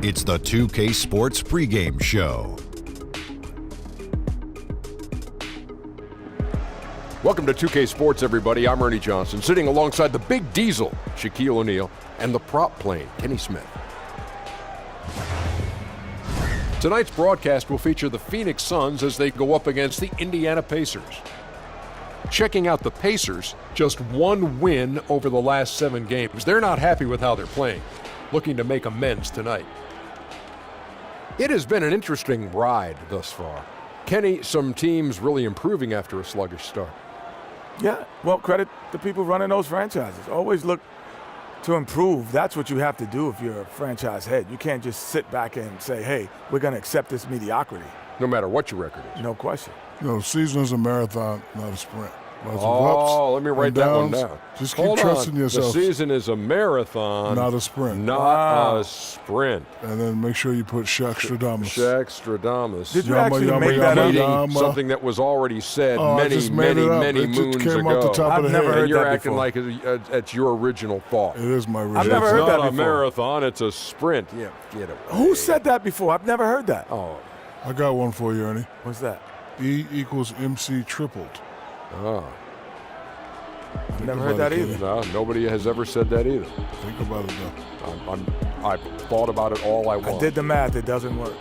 It's the 2K Sports pregame show. Welcome to 2K Sports, everybody. I'm Ernie Johnson, sitting alongside the Big Diesel, Shaquille O'Neal, and the prop plane, Kenny Smith. Tonight's broadcast will feature the Phoenix Suns as they go up against the Indiana Pacers. Checking out the Pacers, just one win over the last 7 games. They're not happy with how they're playing, looking to make amends tonight. It has been an interesting ride thus far. Kenny, some teams really improving after a sluggish start. Yeah, well, credit the people running those franchises. Always look to improve. That's what you have to do if you're a franchise head. You can't just sit back and say, hey, we're going to accept this mediocrity. No matter what your record is. No question. You know, the season is a marathon, not a sprint. Let me write that one down. Just keep trusting yourself. The season is a marathon, not a sprint. Not a sprint. And then make sure you put Shaq-Stradamus. Shaq-Stradamus. Did you actually make that up? Something that was already said many moons ago. I've never heard and you're that acting before. like it's your original thought. It is my original. I've never heard that It's not a before. marathon, it's a sprint. Yeah, get it. Who said that before? I've never heard that. Oh, I got one for you, Ernie. What's that? E equals MC tripled. oh. I've never heard that either. No, nobody has ever said that either. Think about it, though. I've thought about it all I want. I did the math. It doesn't work.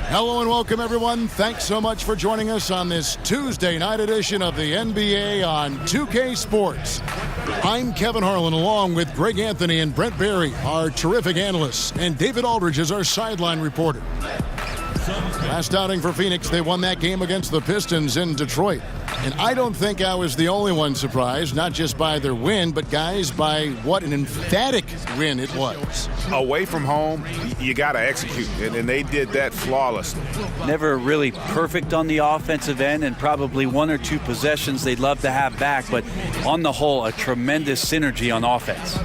Hello and welcome, everyone. Thanks so much for joining us on this Tuesday night edition of the NBA on 2K Sports. I'm Kevin Harlan, along with Greg Anthony and Brent Barry, our terrific analysts, and David Aldridge is our sideline reporter. Last outing for Phoenix, they won that game against the Pistons in Detroit. And I don't think I was the only one surprised, not just by their win, but, guys, by what an emphatic win it was. Away from home, you got to execute, and they did that flawlessly. Never really perfect on the offensive end, and probably 1 or 2 possessions they'd love to have back, but on the whole, a tremendous synergy on offense.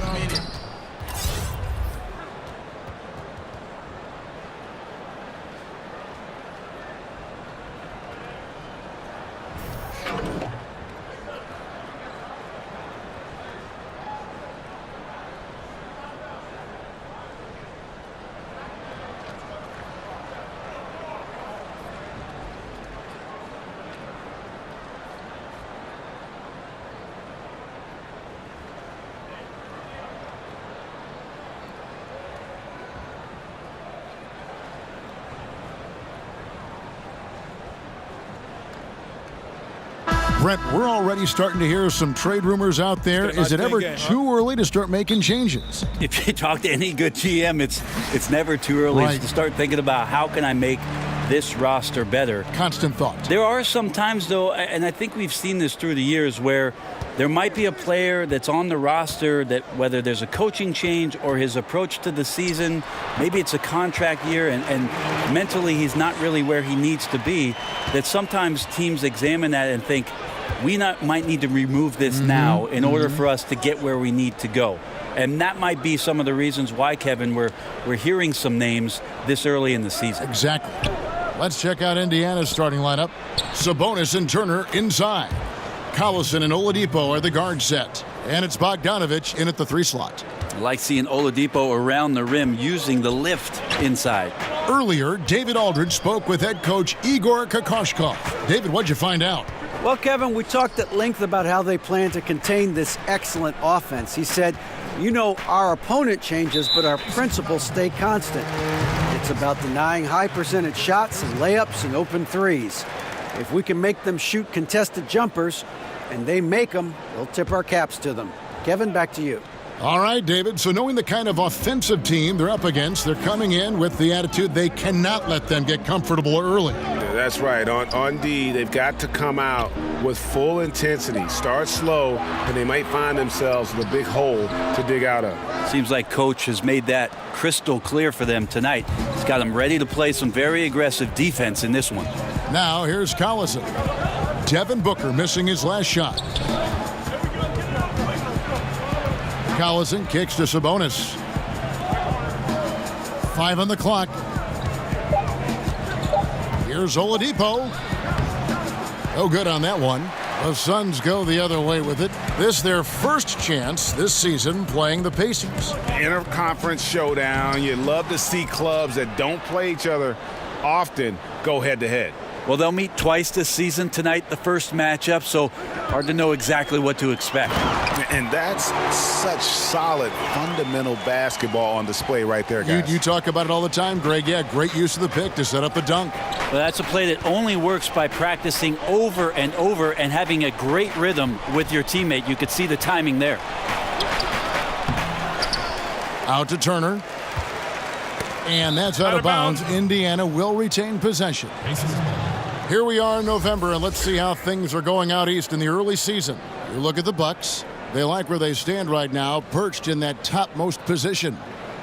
Brent, we're already starting to hear some trade rumors out there. Is it ever too early to start making changes? If you talk to any good GM, it's never too early to start thinking about how can I make this roster better. Constant thought. There are some times, though, and I think we've seen this through the years, where there might be a player that's on the roster that, whether there's a coaching change or his approach to the season, maybe it's a contract year and mentally he's not really where he needs to be, that sometimes teams examine that and think, might need to remove this now in order for us to get where we need to go. And that might be some of the reasons why, Kevin, we're hearing some names this early in the season. Exactly. Let's check out Indiana's starting lineup. Sabonis and Turner inside. Collison and Oladipo are the guard set. And it's Bogdanovich in at the 3 slot. I like seeing Oladipo around the rim using the lift inside. Earlier, David Aldridge spoke with head coach Igor Kokoshkov. David, what'd you find out? Well, Kevin, we talked at length about how they plan to contain this excellent offense. He said, our opponent changes, but our principles stay constant. It's about denying high percentage shots and layups and open threes. If we can make them shoot contested jumpers, and they make them, we'll tip our caps to them. Kevin, back to you. All right, David. So knowing the kind of offensive team they're up against, they're coming in with the attitude they cannot let them get comfortable early. Yeah, that's right. On D, they've got to come out with full intensity. Start slow, and they might find themselves with a big hole to dig out of. Seems like Coach has made that crystal clear for them tonight. He's got them ready to play some very aggressive defense in this one. Now here's Collison. Devin Booker missing his last shot. Collison kicks to Sabonis. 5 on the clock. Here's Oladipo. No good on that one. The Suns go the other way with it. This their first chance this season playing the Pacers. Interconference showdown. You love to see clubs that don't play each other often go head-to-head. Well, they'll meet twice this season. Tonight, the first matchup, so hard to know exactly what to expect. And that's such solid, fundamental basketball on display right there, guys. You talk about it all the time, Greg. Yeah, great use of the pick to set up the dunk. Well, that's a play that only works by practicing over and over and having a great rhythm with your teammate. You could see the timing there. Out to Turner. And that's out of bounds. Indiana will retain possession. Here we are in November, and let's see how things are going out east in the early season. You look at the Bucks. They like where they stand right now, perched in that topmost position.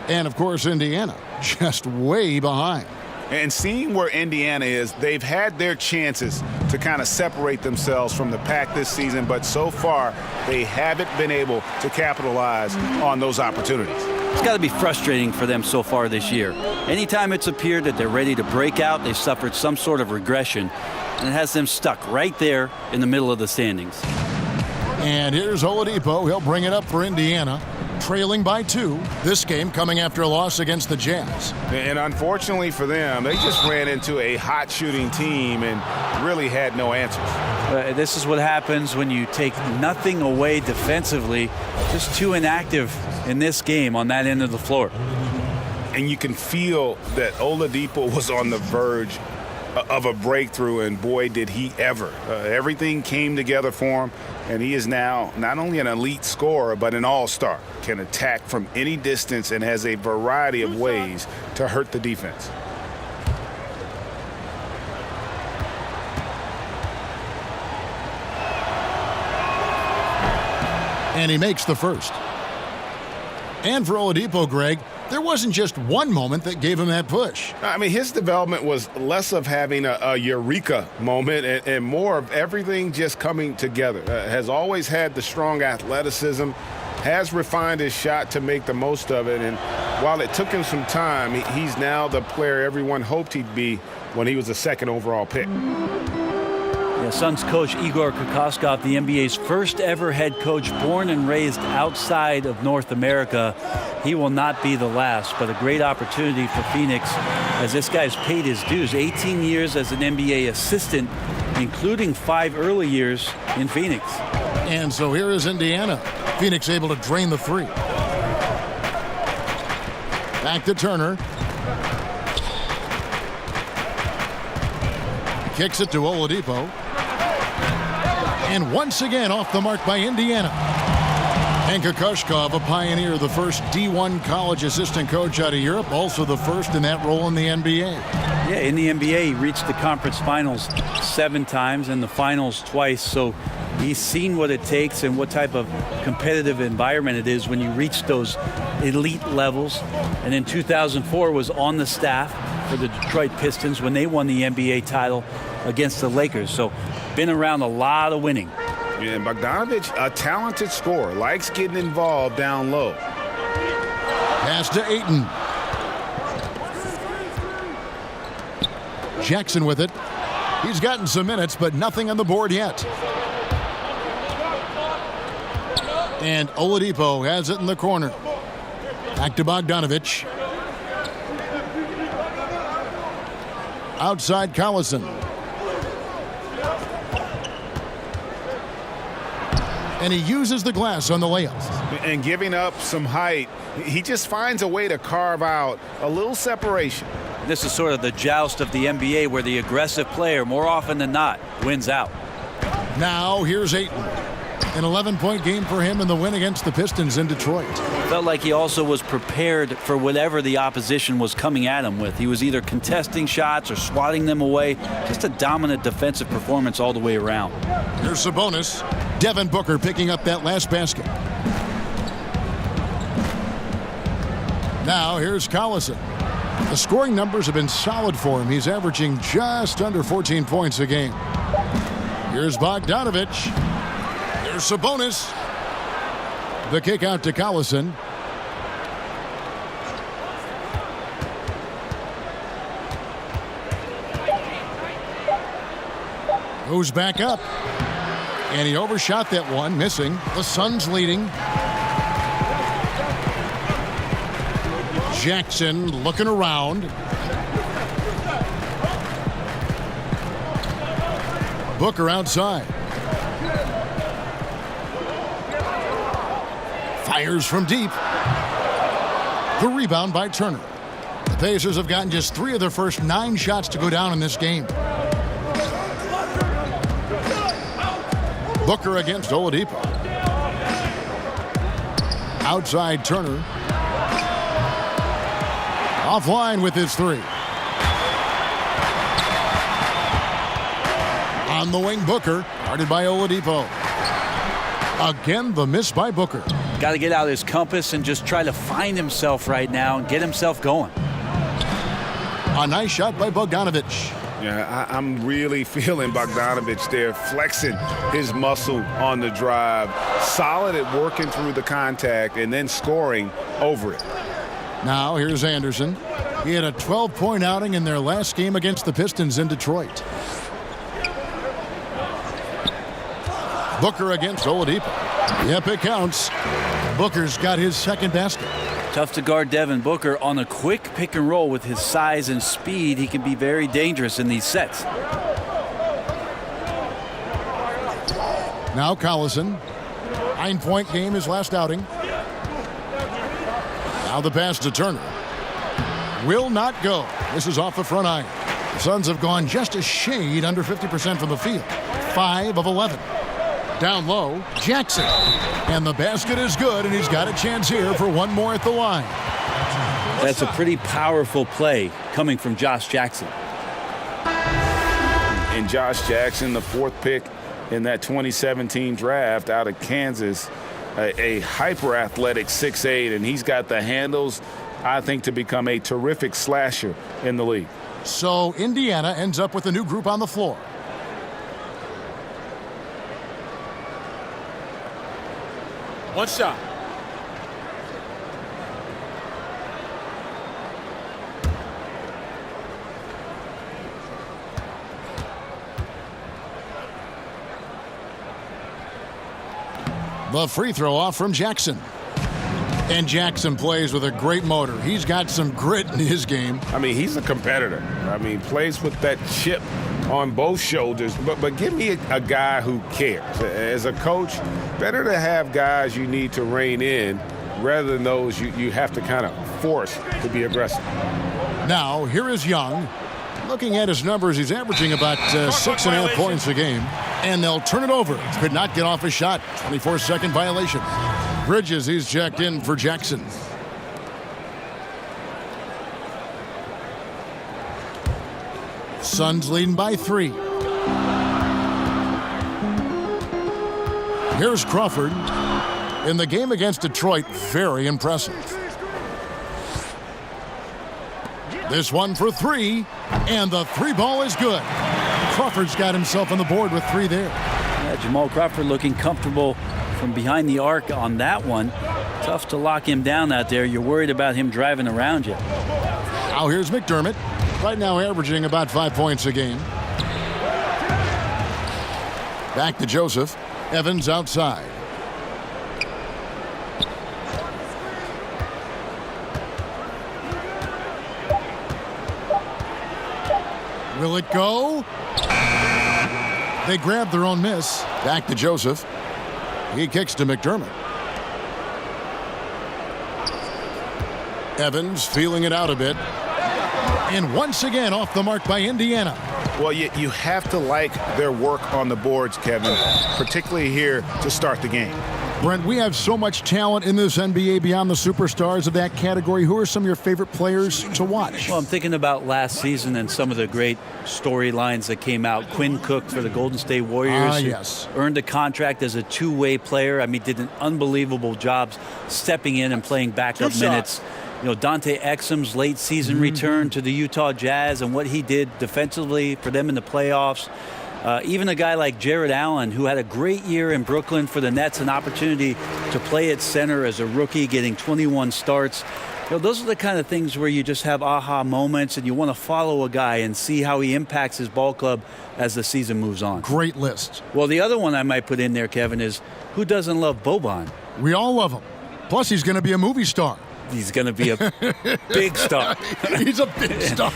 And, of course, Indiana just way behind. And seeing where Indiana is, they've had their chances to kind of separate themselves from the pack this season, but so far they haven't been able to capitalize on those opportunities. It's got to be frustrating for them so far this year. Anytime it's appeared that they're ready to break out, they've suffered some sort of regression, and it has them stuck right there in the middle of the standings. And here's Oladipo. He'll bring it up for Indiana, trailing by 2. This game coming after a loss against the Jazz. And unfortunately for them, they just ran into a hot shooting team and really had no answers. This is what happens when you take nothing away defensively. Just too inactive in this game on that end of the floor. And you can feel that Oladipo was on the verge of a breakthrough, and boy, did he ever. Everything came together for him, and he is now not only an elite scorer, but an all-star. Can attack from any distance and has a variety of ways to hurt the defense. And he makes the first. And for Oladipo, Greg, there wasn't just one moment that gave him that push. I mean, his development was less of having a eureka moment and more of everything just coming together. Has always had the strong athleticism, has refined his shot to make the most of it. And while it took him some time, he's now the player everyone hoped he'd be when he was the second overall pick. Yeah, Suns coach Igor Kokoskov, the NBA's first ever head coach, born and raised outside of North America. He will not be the last, but a great opportunity for Phoenix as this guy's paid his dues. 18 years as an NBA assistant, including 5 early years in Phoenix. And so here is Indiana. Phoenix able to drain the 3. Back to Turner. Kicks it to Oladipo. And once again off the mark by Indiana. And Kokoskov, a pioneer, the first D1 college assistant coach out of Europe, also the first in that role in the NBA. Yeah, in the NBA, he reached the conference finals 7 times and the finals twice. So he's seen what it takes and what type of competitive environment it is when you reach those elite levels. And in 2004 was on the staff for the Detroit Pistons when they won the NBA title against the Lakers. So been around a lot of winning. Yeah, and Bogdanovich, a talented scorer, likes getting involved down low. Pass to Ayton. Jackson with it. He's gotten some minutes, but nothing on the board yet. And Oladipo has it in the corner. Back to Bogdanovich. Outside Collison. And he uses the glass on the layup. And giving up some height, he just finds a way to carve out a little separation. This is sort of the joust of the NBA where the aggressive player, more often than not, wins out. Now here's Ayton. An 11-point game for him in the win against the Pistons in Detroit. Felt like he also was prepared for whatever the opposition was coming at him with. He was either contesting shots or swatting them away. Just a dominant defensive performance all the way around. Here's Sabonis. Devin Booker picking up that last basket. Now here's Collison. The scoring numbers have been solid for him. He's averaging just under 14 points a game. Here's Bogdanovich. Here's Sabonis. The kick out to Collison. Moves back up. And he overshot that one, missing. The Suns leading. Jackson looking around. Booker outside. Fires from deep. The rebound by Turner. The Pacers have gotten just 3 of their first 9 shots to go down in this game. Booker against Oladipo. Outside Turner. Offline with his 3. On the wing, Booker. Guarded by Oladipo. Again, the miss by Booker. Got to get out his compass and just try to find himself right now and get himself going. A nice shot by Bogdanovic. Yeah, I'm really feeling Bogdanovic there, flexing his muscle on the drive. Solid at working through the contact and then scoring over it. Now here's Anderson. He had a 12-point outing in their last game against the Pistons in Detroit. Booker against Oladipo. Yep, it counts. Booker's got his second basket. Tough to guard Devin Booker on a quick pick and roll with his size and speed. He can be very dangerous in these sets. Now Collison. 9-point game his last outing. Now the pass to Turner. Will not go. This is off the front iron. The Suns have gone just a shade under 50% from the field. 5 of 11. Down low, Jackson. And the basket is good, and he's got a chance here for one more at the line. That's a pretty powerful play coming from Josh Jackson. And Josh Jackson, the 4th pick in that 2017 draft out of Kansas, a hyper-athletic 6'8", and he's got the handles, I think, to become a terrific slasher in the league. So Indiana ends up with a new group on the floor. One shot. The free throw off from Jackson. And Jackson plays with a great motor. He's got some grit in his game. I mean, he's a competitor. I mean, plays with that chip on both shoulders. But give me a guy who cares. As a coach, better to have guys you need to rein in rather than those you have to kind of force to be aggressive. Now, here is Young. Looking at his numbers, he's averaging about 6.5 points a game. And they'll turn it over. Could not get off his shot. 24-second violation. Bridges, he's checked in for Jackson. Suns leading by 3. Here's Crawford. In the game against Detroit, very impressive. This one for 3, and the 3 ball is good. Crawford's got himself on the board with 3 there. Yeah, Jamal Crawford looking comfortable from behind the arc on that one. Tough to lock him down out there. You're worried about him driving around you. Now here's McDermott. Right now averaging about 5 points a game. Back to Joseph. Evans outside. Will it go? They grab their own miss. Back to Joseph. He kicks to McDermott. Evans feeling it out a bit. And once again off the mark by Indiana. Well, you have to like their work on the boards, Kevin, particularly here to start the game. Brent, we have so much talent in this NBA beyond the superstars of that category. Who are some of your favorite players to watch? Well, I'm thinking about last season and some of the great storylines that came out. Quinn Cook for the Golden State Warriors. Yes. Earned a contract as a two-way player. I mean, did an unbelievable job stepping in and playing backup minutes. You know, Dante Exum's late season return to the Utah Jazz and what he did defensively for them in the playoffs. Even a guy like Jared Allen, who had a great year in Brooklyn for the Nets, an opportunity to play at center as a rookie, getting 21 starts. Those are the kind of things where you just have aha moments and you want to follow a guy and see how he impacts his ball club as the season moves on. Great list. Well, the other one I might put in there, Kevin, is who doesn't love Boban? We all love him. Plus, he's going to be a movie star. He's going to be a big star. He's a big star.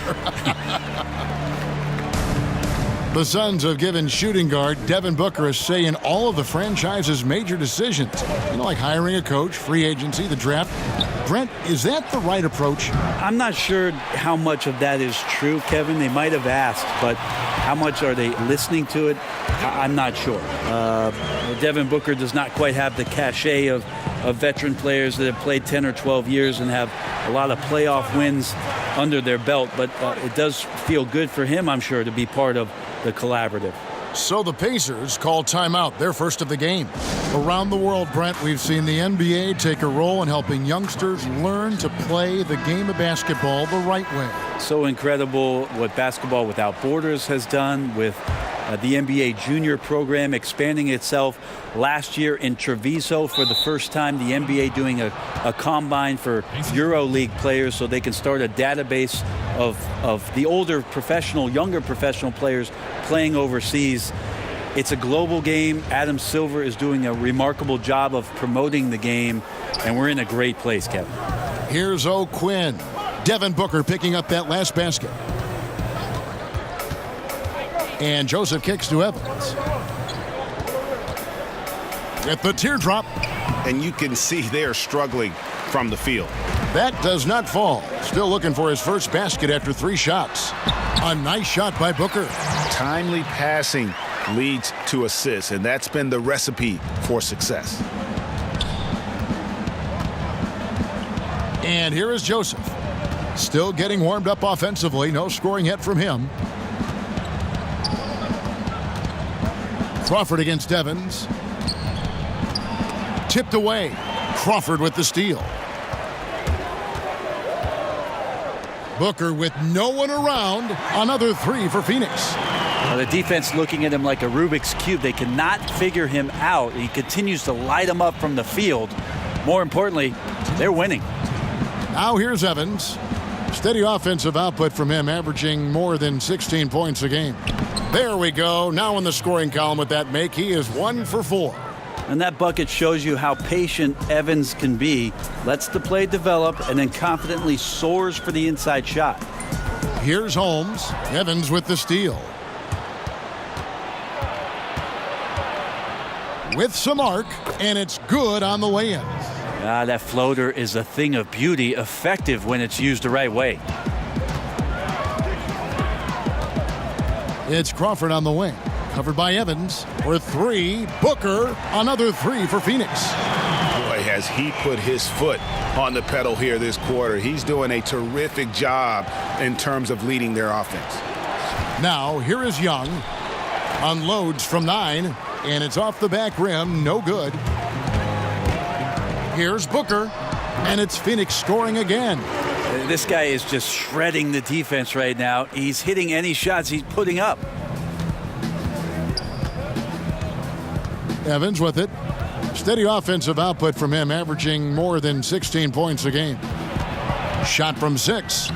The Suns have given shooting guard Devin Booker a say in all of the franchise's major decisions. Like hiring a coach, free agency, the draft. Brent, is that the right approach? I'm not sure how much of that is true, Kevin. They might have asked, but how much are they listening to it? I'm not sure. Devin Booker does not quite have the cachet of veteran players that have played 10 or 12 years and have a lot of playoff wins under their belt, but it does feel good for him, I'm sure, to be part of the collaborative. So the Pacers call timeout, their first of the game. Around the world, Brent, we've seen the NBA take a role in helping youngsters learn to play the game of basketball the right way. So incredible what Basketball Without Borders has done with the NBA junior program expanding itself. Last year in Treviso, for the first time, the NBA doing a combine for EuroLeague players so they can start a database of the older professional, younger professional players playing overseas. It's a global game. Adam Silver is doing a remarkable job of promoting the game, and we're in a great place, Kevin. Here's O'Quinn. Devin Booker picking up that last basket. And Joseph kicks to Evans. With the teardrop. And you can see they're struggling from the field. That does not fall. Still looking for his first basket after 3 shots. A nice shot by Booker. Timely passing leads to assists, and that's been the recipe for success. And here is Joseph. Still getting warmed up offensively. No scoring yet from him. Crawford against Evans. Tipped away. Crawford with the steal. Booker with no one around. Another 3 for Phoenix. The defense looking at him like a Rubik's Cube. They cannot figure him out. He continues to light him up from the field. More importantly, they're winning. Now here's Evans. Steady offensive output from him, averaging more than 16 points a game. There we go. Now in the scoring column with that make, he is 1 for 4. And that bucket shows you how patient Evans can be. Lets the play develop and then confidently soars for the inside shot. Here's Holmes. Evans with the steal. With some arc, and it's good on the way in. That floater is a thing of beauty, effective when it's used the right way. It's Crawford on the wing. Covered by Evans for 3. Booker, another 3 for Phoenix. Boy, has he put his foot on the pedal here this quarter. He's doing a terrific job in terms of leading their offense. Now, here is Young. Unloads from 9, and it's off the back rim. No good. Here's Booker, and it's Phoenix scoring again. This guy is just shredding the defense right now. He's hitting any shots he's putting up. Evans with it. Steady offensive output from him, averaging more than 16 points a game. Shot from 6.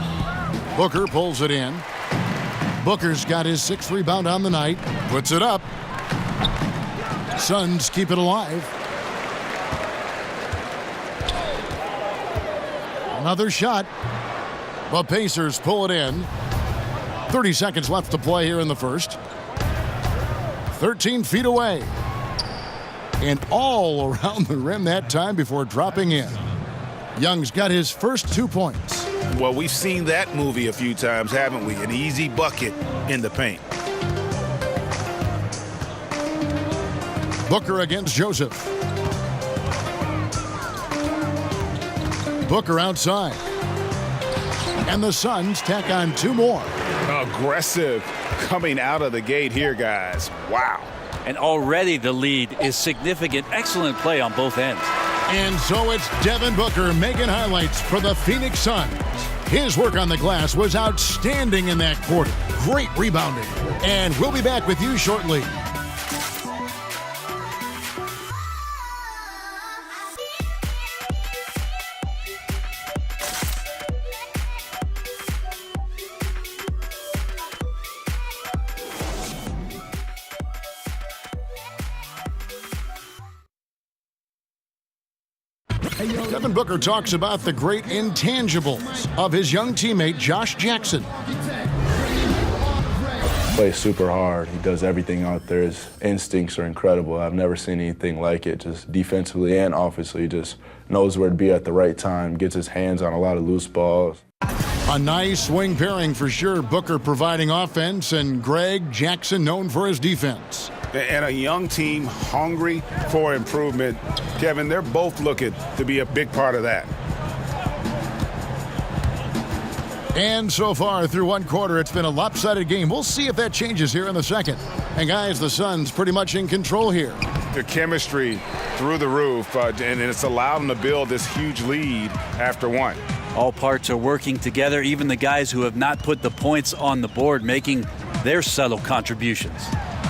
Booker pulls it in. Booker's got his 6th rebound on the night. Puts it up. Suns keep it alive. Another shot. The Pacers pull it in. 30 seconds left to play here in the first. 13 feet away. And all around the rim that time before dropping in. Young's got his first 2 points. Well, we've seen that movie a few times, haven't we? An easy bucket in the paint. Booker against Joseph. Booker outside. And the Suns tack on 2 more. Aggressive coming out of the gate here, guys. Wow. And already the lead is significant. Excellent play on both ends. And so it's Devin Booker making highlights for the Phoenix Suns. His work on the glass was outstanding in that quarter. Great rebounding. And we'll be back with you shortly. Devin Booker talks about the great intangibles of his young teammate Josh Jackson. Plays super hard. He does everything out there. His instincts are incredible. I've never seen anything like it, just defensively and offensively. Just knows where to be at the right time, gets his hands on a lot of loose balls. A nice swing pairing for sure. Booker providing offense and Greg Jackson known for his defense. And a young team hungry for improvement. Kevin, they're both looking to be a big part of that. And so far through one quarter, it's been a lopsided game. We'll see if that changes here in the second. And guys, the Suns pretty much in control here. The chemistry through the roof, and it's allowed them to build this huge lead after one. All parts are working together, even the guys who have not put the points on the board making their subtle contributions.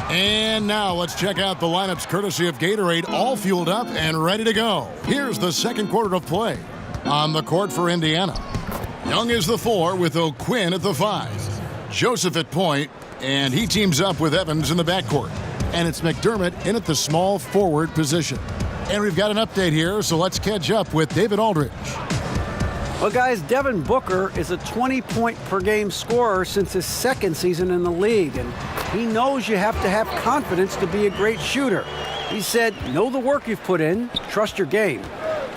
And now let's check out the lineups courtesy of Gatorade, all fueled up and ready to go. Here's the second quarter of play. On the court for Indiana, Young is the 4 with O'Quinn at the 5. Joseph at point, and he teams up with Evans in the backcourt. And it's McDermott in at the small forward position. And we've got an update here, so let's catch up with David Aldridge. Well, guys, Devin Booker is a 20-point-per-game scorer since his second season in the league, and he knows you have to have confidence to be a great shooter. He said, know the work you've put in, trust your game.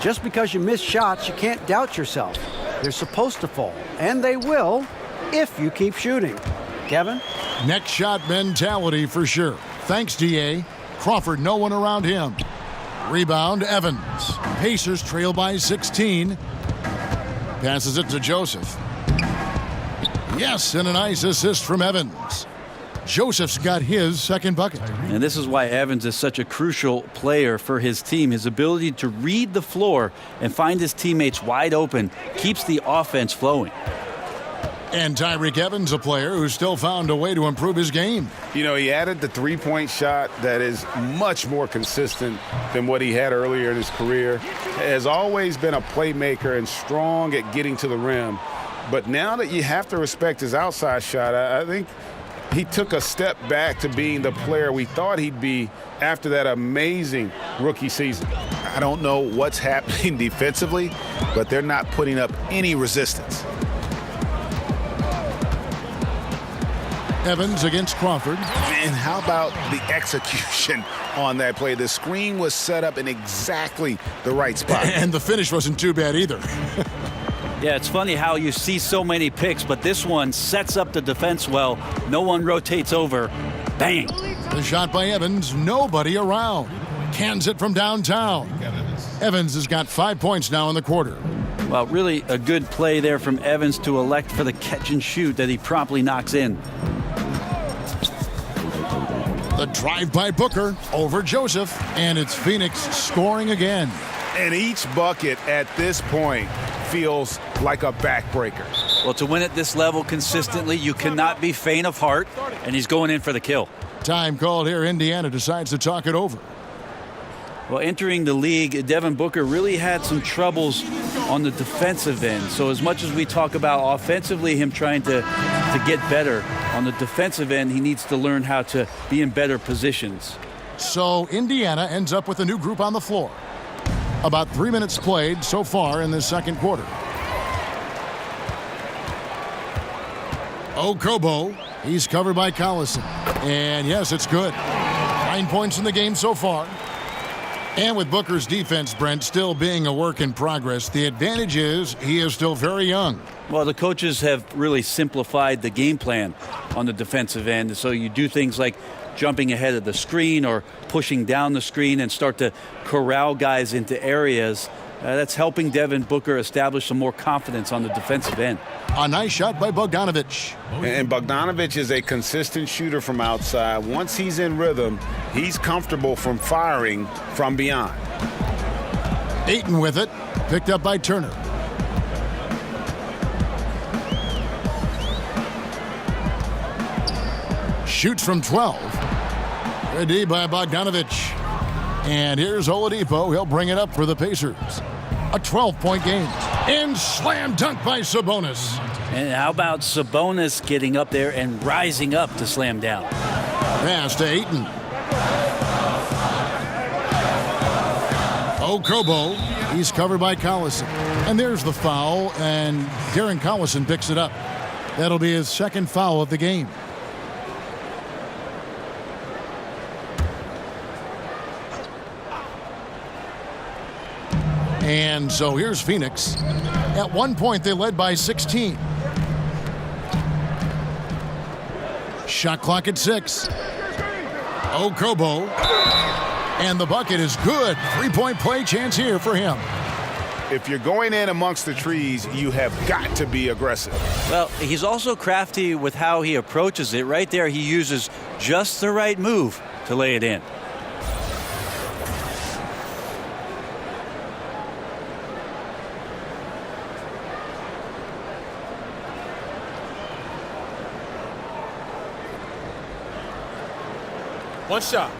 Just because you miss shots, you can't doubt yourself. They're supposed to fall, and they will if you keep shooting. Kevin? Next shot mentality for sure. Thanks, D.A. Crawford, no one around him. Rebound, Evans. Pacers trail by 16. Passes it to Joseph. Yes, and a nice assist from Evans. Joseph's got his second bucket. And this is why Evans is such a crucial player for his team. His ability to read the floor and find his teammates wide open keeps the offense flowing. And Tyreke Evans, a player who's still found a way to improve his game. You know, he added the three-point shot that is much more consistent than what he had earlier in his career. Has always been a playmaker and strong at getting to the rim. But now that you have to respect his outside shot, I think he took a step back to being the player we thought he'd be after that amazing rookie season. I don't know what's happening defensively, but they're not putting up any resistance. Evans against Crawford. And how about the execution on that play? The screen was set up in exactly the right spot. And the finish wasn't too bad either. Yeah, it's funny how you see so many picks, but this one sets up the defense well. No one rotates over. Bang. The shot by Evans, nobody around. Cans it from downtown. Evans has got 5 points now in the quarter. Well, really a good play there from Evans to elect for the catch and shoot that he promptly knocks in. The drive by Booker over Joseph, and it's Phoenix scoring again. And each bucket at this point feels like a backbreaker. Well, to win at this level consistently, you cannot be faint of heart, and he's going in for the kill. Time called here. Indiana decides to talk it over. Well, entering the league, Devin Booker really had some troubles on the defensive end. So as much as we talk about offensively, him trying to get better, on the defensive end, he needs to learn how to be in better positions. So Indiana ends up with a new group on the floor. About 3 minutes played so far in this second quarter. Okobo, he's covered by Collison. And yes, it's good. 9 points in the game so far. And with Booker's defense, Brent, still being a work in progress, the advantage is he is still very young. Well, the coaches have really simplified the game plan on the defensive end. So you do things like jumping ahead of the screen or pushing down the screen and start to corral guys into areas. That's helping Devin Booker establish some more confidence on the defensive end. A nice shot by Bogdanovic. And Bogdanovic is a consistent shooter from outside. Once he's in rhythm, he's comfortable from firing from beyond. Ayton with it, picked up by Turner. Shoots from 12. Good D by Bogdanovic. And here's Oladipo. He'll bring it up for the Pacers. A 12-point game. And slam dunk by Sabonis. And how about Sabonis getting up there and rising up to slam down? Pass to Ayton. Okobo He's covered by Collison. And there's the foul, and Darren Collison picks it up. That'll be his second foul of the game. And so here's Phoenix. At one point, they led by 16. Shot clock at 6. Okobo. And the bucket is good. Three-point play chance here for him. If you're going in amongst the trees, you have got to be aggressive. Well, he's also crafty with how he approaches it. Right there, he uses just the right move to lay it in. One shot.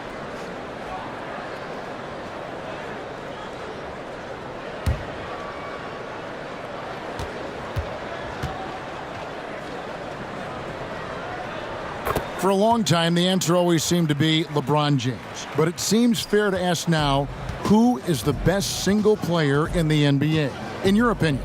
For a long time, the answer always seemed to be LeBron James. But it seems fair to ask now, who is the best single player in the NBA, in your opinion?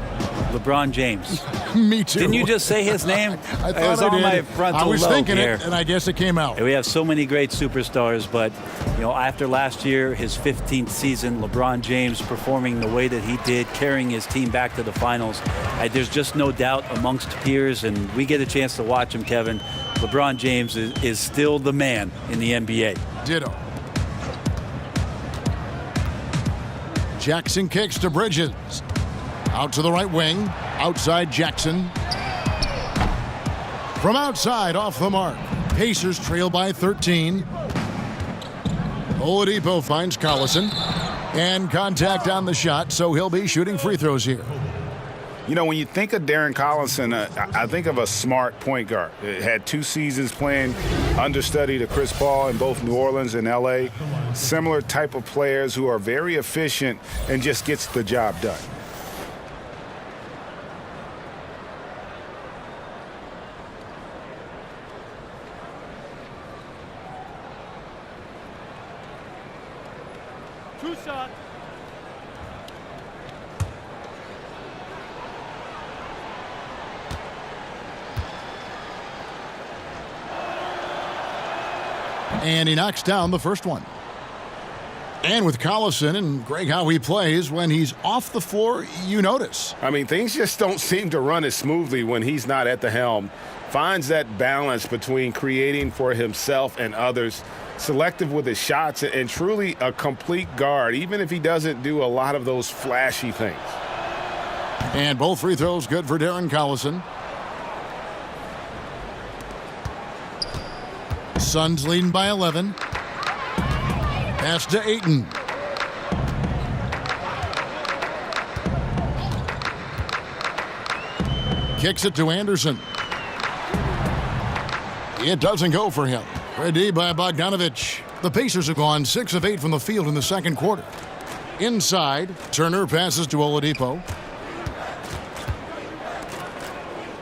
LeBron James. Me too. Didn't you just say his name? I thought it was I on did. my frontal I was lobe thinking here. it, and I guess it came out. We have so many great superstars, but after last year, his 15th season, LeBron James performing the way that he did, carrying his team back to the finals, there's just no doubt amongst peers, and we get a chance to watch him, Kevin. LeBron James is still the man in the NBA. Ditto. Jackson kicks to Bridges. Out to the right wing. Outside Jackson. From outside, off the mark. Pacers trail by 13. Oladipo finds Collison. And contact on the shot, so he'll be shooting free throws here. When you think of Darren Collison, I think of a smart point guard. Had 2 seasons playing understudy to Chris Paul in both New Orleans and L.A. Similar type of players who are very efficient and just gets the job done. Two shots. And he knocks down the first one. And with Collison and Greg, how he plays, when he's off the floor, you notice. Things just don't seem to run as smoothly when he's not at the helm. Finds that balance between creating for himself and others, selective with his shots, and truly a complete guard, even if he doesn't do a lot of those flashy things. And both free throws good for Darren Collison. Suns leading by 11. Pass to Ayton. Kicks it to Anderson. It doesn't go for him. Ready by Bogdanovich. The Pacers have gone 6 of 8 from the field in the second quarter. Inside, Turner passes to Oladipo.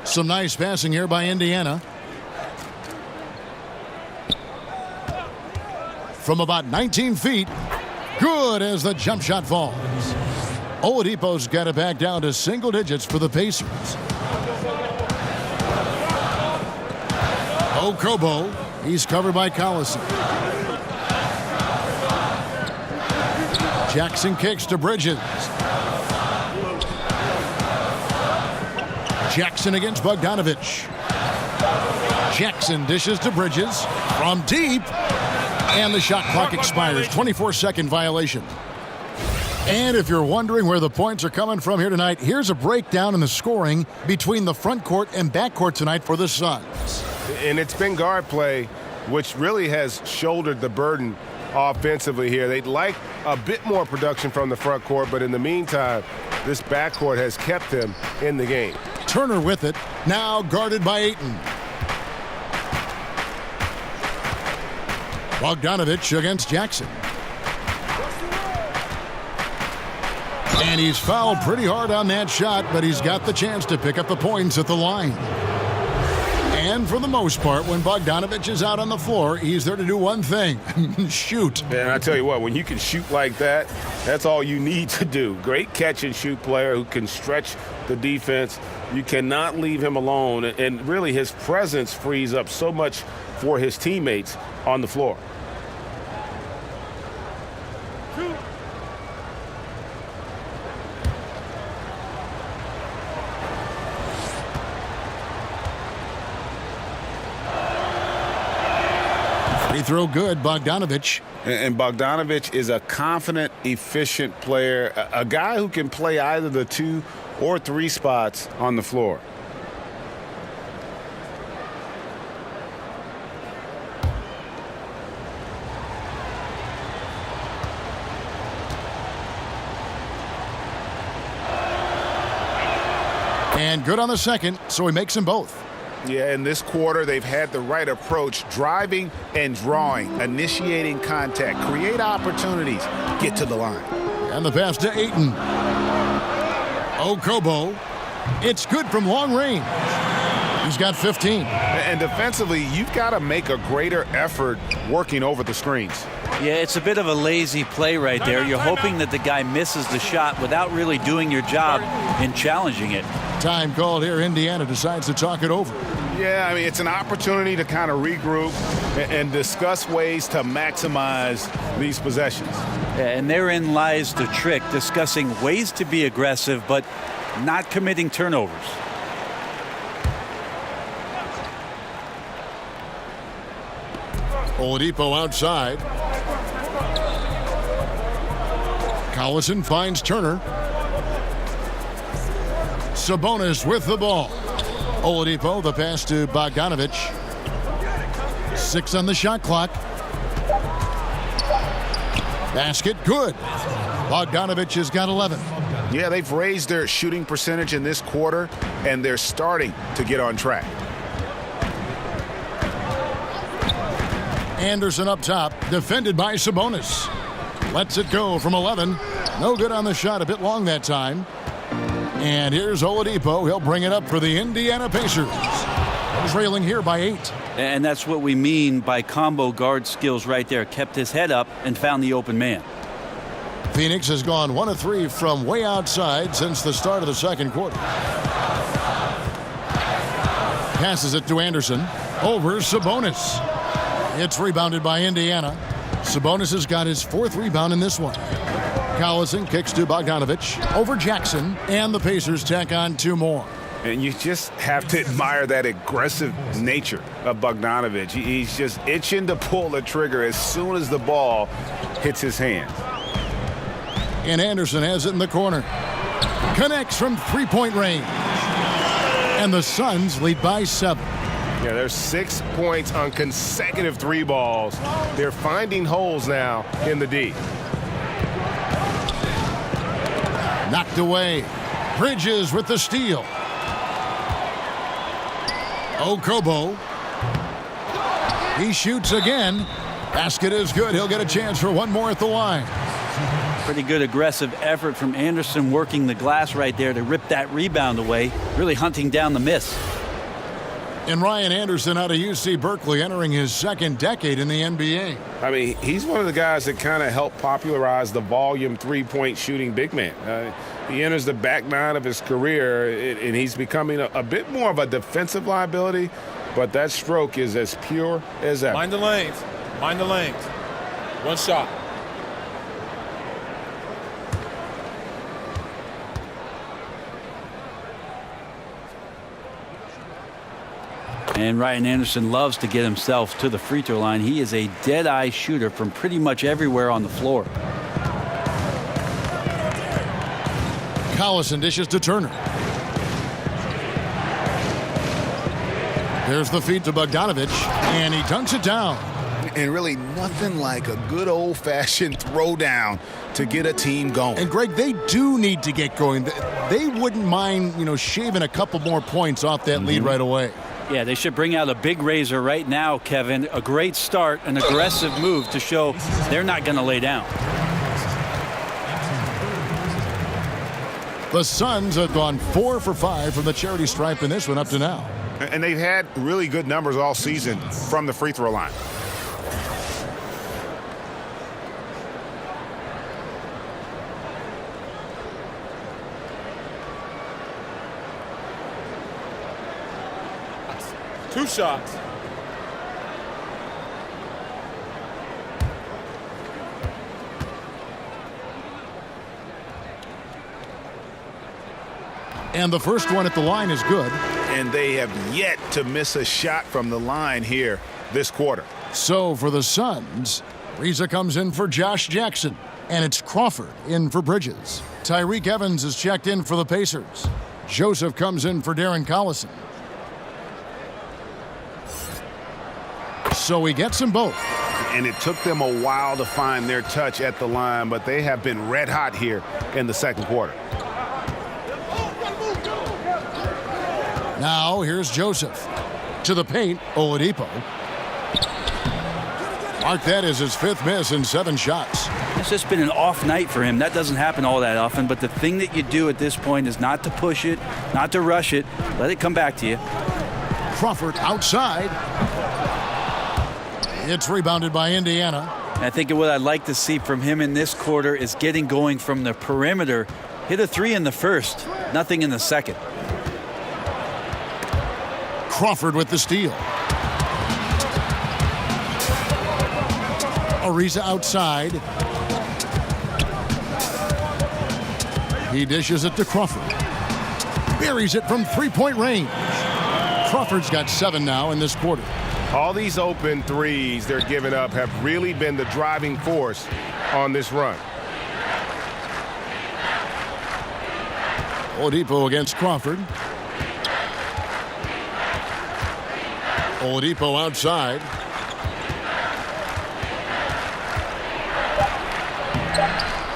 Some nice passing here by Indiana. From about 19 feet, good as the jump shot falls. Oladipo's got it back down to single digits for the Pacers. Okobo, he's covered by Collison. Jackson kicks to Bridges. Jackson against Bogdanovich. Jackson dishes to Bridges from deep. And the shot clock expires. 24-second violation. And if you're wondering where the points are coming from here tonight, here's a breakdown in the scoring between the front court and back court tonight for the Suns. And it's been guard play, which really has shouldered the burden offensively here. They'd like a bit more production from the front court, but in the meantime, this backcourt has kept them in the game. Turner with it, now guarded by Ayton. Bogdanovich against Jackson. And he's fouled pretty hard on that shot, but he's got the chance to pick up the points at the line. And for the most part, when Bogdanovich is out on the floor, he's there to do one thing, shoot. And I tell you what, when you can shoot like that, that's all you need to do. Great catch-and-shoot player who can stretch the defense. You cannot leave him alone, and really his presence frees up so much for his teammates on the floor. Free throw good, Bogdanovich. And Bogdanovich is a confident, efficient player, a guy who can play either the 2 or 3 spots on the floor. And good on the second, so he makes them both. Yeah, in this quarter, they've had the right approach, driving and drawing, initiating contact, create opportunities, get to the line. And the pass to Ayton. Okobo. It's good from long range. He's got 15. And defensively, you've got to make a greater effort working over the screens. Yeah, it's a bit of a lazy play right there. You're hoping that the guy misses the shot without really doing your job in challenging it. Time called here. Indiana decides to talk it over. Yeah, I mean, it's an opportunity to kind of regroup and discuss ways to maximize these possessions. Yeah, and therein lies the trick, discussing ways to be aggressive but not committing turnovers. Oladipo outside. Collison finds Turner. Sabonis with the ball. Oladipo, the pass to Bogdanovich. 6 on the shot clock. Basket, good. Bogdanovich has got 11. Yeah, they've raised their shooting percentage in this quarter, and they're starting to get on track. Anderson up top, defended by Sabonis. Lets it go from 11. No good on the shot, a bit long that time. And here's Oladipo. He'll bring it up for the Indiana Pacers. Trailing here by 8. And that's what we mean by combo guard skills right there. Kept his head up and found the open man. Phoenix has gone 1 of 3 from way outside since the start of the second quarter. Passes it to Anderson. Over Sabonis. It's rebounded by Indiana. Sabonis has got his 4th rebound in this one. Collison kicks to Bogdanovich. Over Jackson. And the Pacers tack on 2 more. And you just have to admire that aggressive nature of Bogdanovich. He's just itching to pull the trigger as soon as the ball hits his hands. And Anderson has it in the corner. Connects from 3-point range. And the Suns lead by 7. Yeah, there's 6 points on consecutive 3 balls. They're finding holes now in the D. Knocked away. Bridges with the steal. Okobo. He shoots again. Basket is good. He'll get a chance for 1 more at the line. Pretty good aggressive effort from Anderson, working the glass right there to rip that rebound away, really hunting down the miss. And Ryan Anderson out of UC Berkeley, entering his 2nd decade in the NBA. I mean, he's one of the guys that kind of helped popularize the volume 3-point shooting big man. He enters the back 9 of his career, and he's becoming a bit more of a defensive liability, but that stroke is as pure as ever. Mind the lanes. Mind the lanes. 1 shot. And Ryan Anderson loves to get himself to the free throw line. He is a dead-eye shooter from pretty much everywhere on the floor. Collison dishes to Turner. There's the feed to Bogdanovich, and he dunks it down. And really nothing like a good old-fashioned throwdown to get a team going. And Greg, they do need to get going. They wouldn't mind, shaving a couple more points off that lead right away. Yeah, they should bring out a big razor right now, Kevin. A great start, an aggressive move to show they're not going to lay down. The Suns have gone 4 for 5 from the charity stripe in this one up to now. And they've had really good numbers all season from the free throw line. Two shots. And the first one at the line is good. And they have yet to miss a shot from the line here this quarter. So for the Suns, Reza comes in for Josh Jackson. And it's Crawford in for Bridges. Tyreke Evans is checked in for the Pacers. Joseph comes in for Darren Collison. So he gets them both. And it took them a while to find their touch at the line, but they have been red hot here in the second quarter. Now here's Joseph. To the paint, Oladipo. Mark that as his 5th miss in 7 shots. It's just been an off night for him. That doesn't happen all that often, but the thing that you do at this point is not to push it, not to rush it. Let it come back to you. Crawford outside. It's rebounded by Indiana. I think what I'd like to see from him in this quarter is getting going from the perimeter. Hit a 3 in the first, nothing in the second. Crawford with the steal. Ariza outside. He dishes it to Crawford. Buries it from 3-point range. Crawford's got 7 now in this quarter. All these open threes they're giving up have really been the driving force on this run. Oladipo against Crawford. Oladipo outside.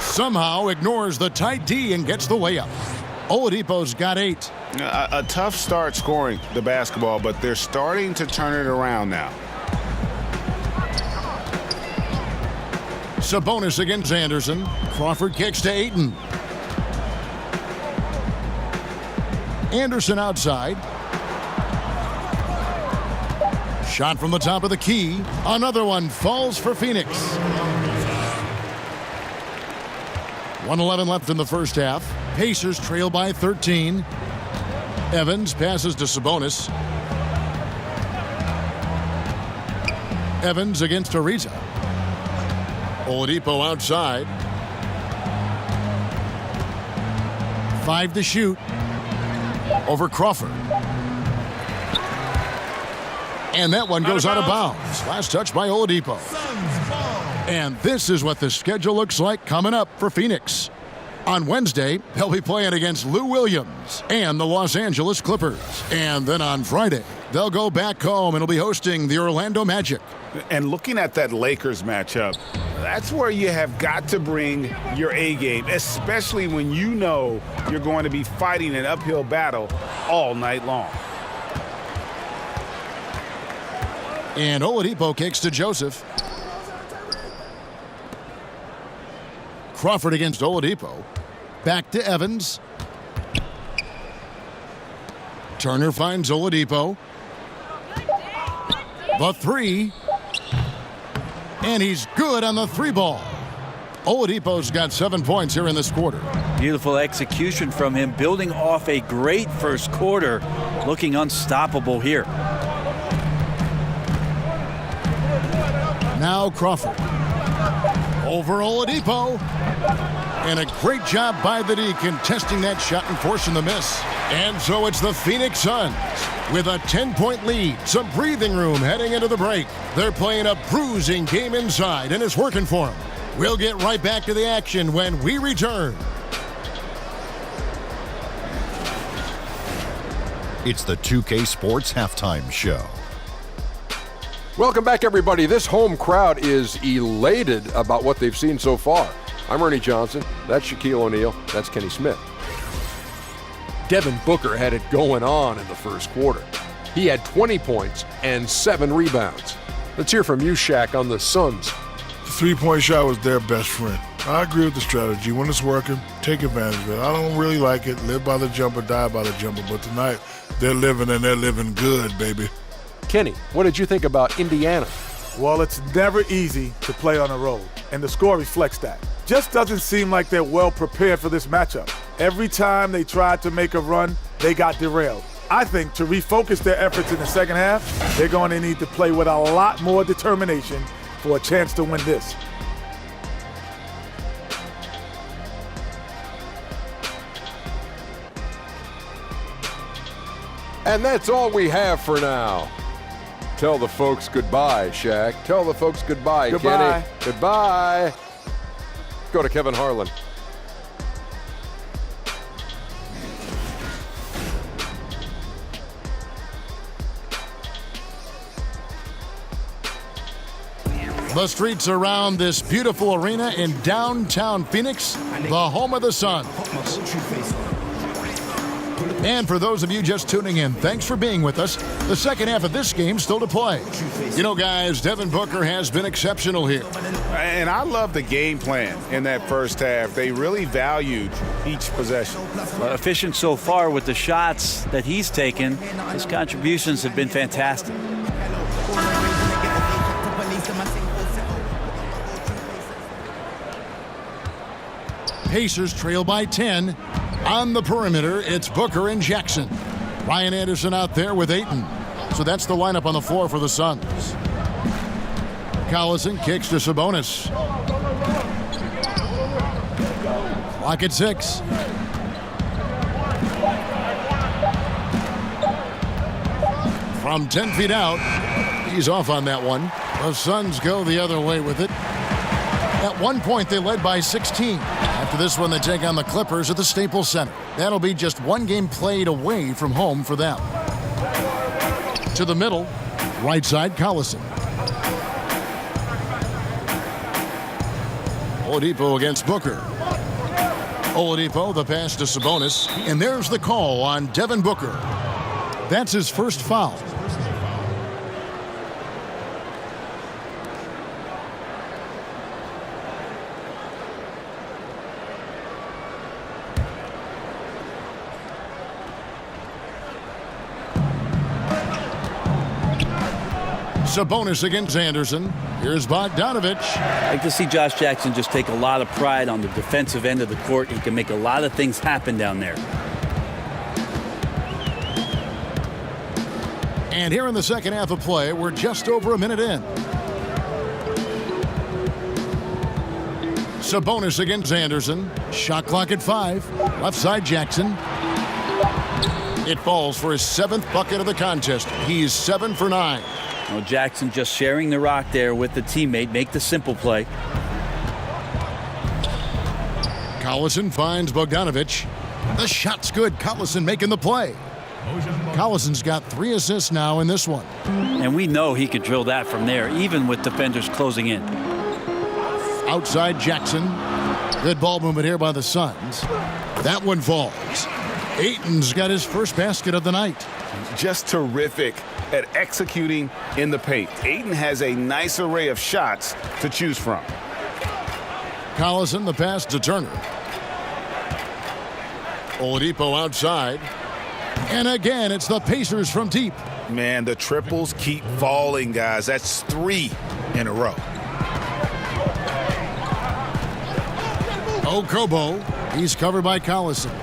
Somehow ignores the tight D and gets the layup. Oladipo's got 8. A tough start scoring the basketball, but they're starting to turn it around now. Sabonis against Anderson. Crawford kicks to Ayton. Anderson outside. Shot from the top of the key. Another one falls for Phoenix. 1:11 left in the first half. Pacers trail by 13. Evans passes to Sabonis. Evans against Ariza. Oladipo outside. 5 to shoot. Over Crawford. And that one goes out of bounds. Last touch by Oladipo. And this is what the schedule looks like coming up for Phoenix. On Wednesday, they'll be playing against Lou Williams and the Los Angeles Clippers. And then on Friday, they'll go back home and will be hosting the Orlando Magic. And looking at that Lakers matchup, that's where you have got to bring your A game, especially when you know you're going to be fighting an uphill battle all night long. And Oladipo kicks to Joseph. Crawford against Oladipo. Back to Evans. Turner finds Oladipo. The 3. And he's good on the 3 ball. Oladipo's got 7 points here in this quarter. Beautiful execution from him, building off a great first quarter, looking unstoppable here. Now Crawford. Over Oladipo. And a great job by the D contesting that shot and forcing the miss. And so it's the Phoenix Suns with a 10-point lead. Some breathing room heading into the break. They're playing a bruising game inside, and it's working for them. We'll get right back to the action when we return. It's the 2K Sports Halftime Show. Welcome back, everybody. This home crowd is elated about what they've seen so far. I'm Ernie Johnson. That's Shaquille O'Neal. That's Kenny Smith. Devin Booker had it going on in the first quarter. He had 20 points and 7 rebounds. Let's hear from you, Shaq, on the Suns. The 3-point shot was their best friend. I agree with the strategy. When it's working, take advantage of it. I don't really like it. Live by the jumper, die by the jumper. But tonight, they're living and they're living good, baby. Kenny, what did you think about Indiana? Well, it's never easy to play on the road, and the score reflects that. Just doesn't seem like they're well prepared for this matchup. Every time they tried to make a run, they got derailed. I think to refocus their efforts in the second half, they're going to need to play with a lot more determination for a chance to win this. And that's all we have for now. Tell the folks goodbye, Shaq. Tell the folks goodbye, Goodbye. Kenny. Goodbye. Go to Kevin Harlan. The streets around this beautiful arena in downtown Phoenix, the home of the Suns. And for those of you just tuning in, thanks for being with us. The second half of this game still to play. You know, guys, Devin Booker has been exceptional here. And I love the game plan in that first half. They really valued each possession. Efficient so far with the shots that he's taken. His contributions have been fantastic. Pacers trail by 10. On the perimeter, it's Booker and Jackson. Ryan Anderson out there with Ayton. So that's the lineup on the floor for the Suns. Collison kicks to Sabonis. Clock at 6. From 10 feet out, he's off on that one. The Suns go the other way with it. At one point, they led by 16. After this one, they take on the Clippers at the Staples Center. That'll be just one game played away from home for them. To the middle, right side, Collison. Oladipo against Booker. Oladipo, the pass to Sabonis. And there's the call on Devin Booker. That's his first foul. Sabonis against Anderson. Here's Bogdanovich. I like to see Josh Jackson just take a lot of pride on the defensive end of the court. He can make a lot of things happen down there. And here in the second half of play, we're just over a minute in. Sabonis against Anderson. Shot clock at 5. Left side, Jackson. It falls for his 7th bucket of the contest. He's 7 for 9. Well, Jackson just sharing the rock there with the teammate. Make the simple play. Collison finds Bogdanovich. The shot's good. Collison making the play. Collison's got 3 assists now in this one. And we know he could drill that from there, even with defenders closing in. Outside Jackson. Good ball movement here by the Suns. That one falls. Ayton's got his first basket of the night. Just terrific at executing in the paint. Ayton has a nice array of shots to choose from. Collison, the pass to Turner. Oladipo outside. And again, it's the Pacers from deep. Man, the triples keep falling, guys. That's 3 in a row. Okobo, he's covered by Collison.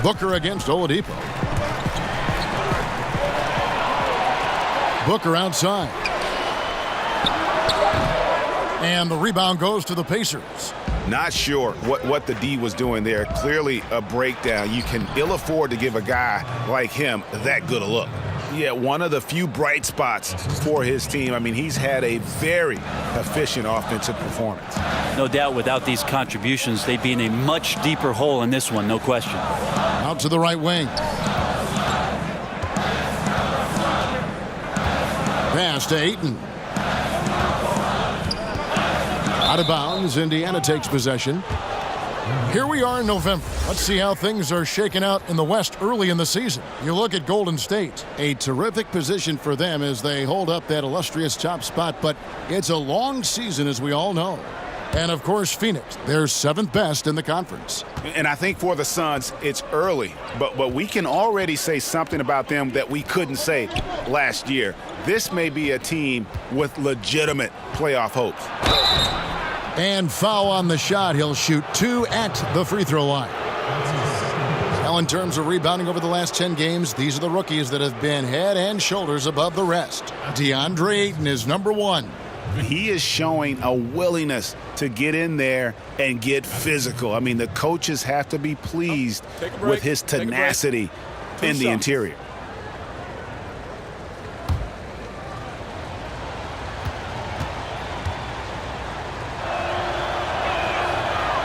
Booker against Oladipo. Booker outside. And the rebound goes to the Pacers. Not sure what the D was doing there. Clearly a breakdown. You can ill afford to give a guy like him that good a look. Yeah, one of the few bright spots for his team. I mean, he's had a very efficient offensive performance. No doubt without these contributions, they'd be in a much deeper hole in this one, no question. Out to the right wing. Pass to Ayton. Out of bounds, Indiana takes possession. Here we are in November. Let's see how things are shaking out in the West early in the season. You look at Golden State, a terrific position for them as they hold up that illustrious top spot, but it's a long season, as we all know. And, of course, Phoenix, they're 7th best in the conference. And I think for the Suns, it's early, but we can already say something about them that we couldn't say last year. This may be a team with legitimate playoff hopes. And foul on the shot. He'll shoot 2 at the free throw line. Now, in terms of rebounding over the last 10 games, these are the rookies that have been head and shoulders above the rest. DeAndre Ayton is number 1. He is showing a willingness to get in there and get physical. I mean, the coaches have to be pleased with his tenacity in the interior.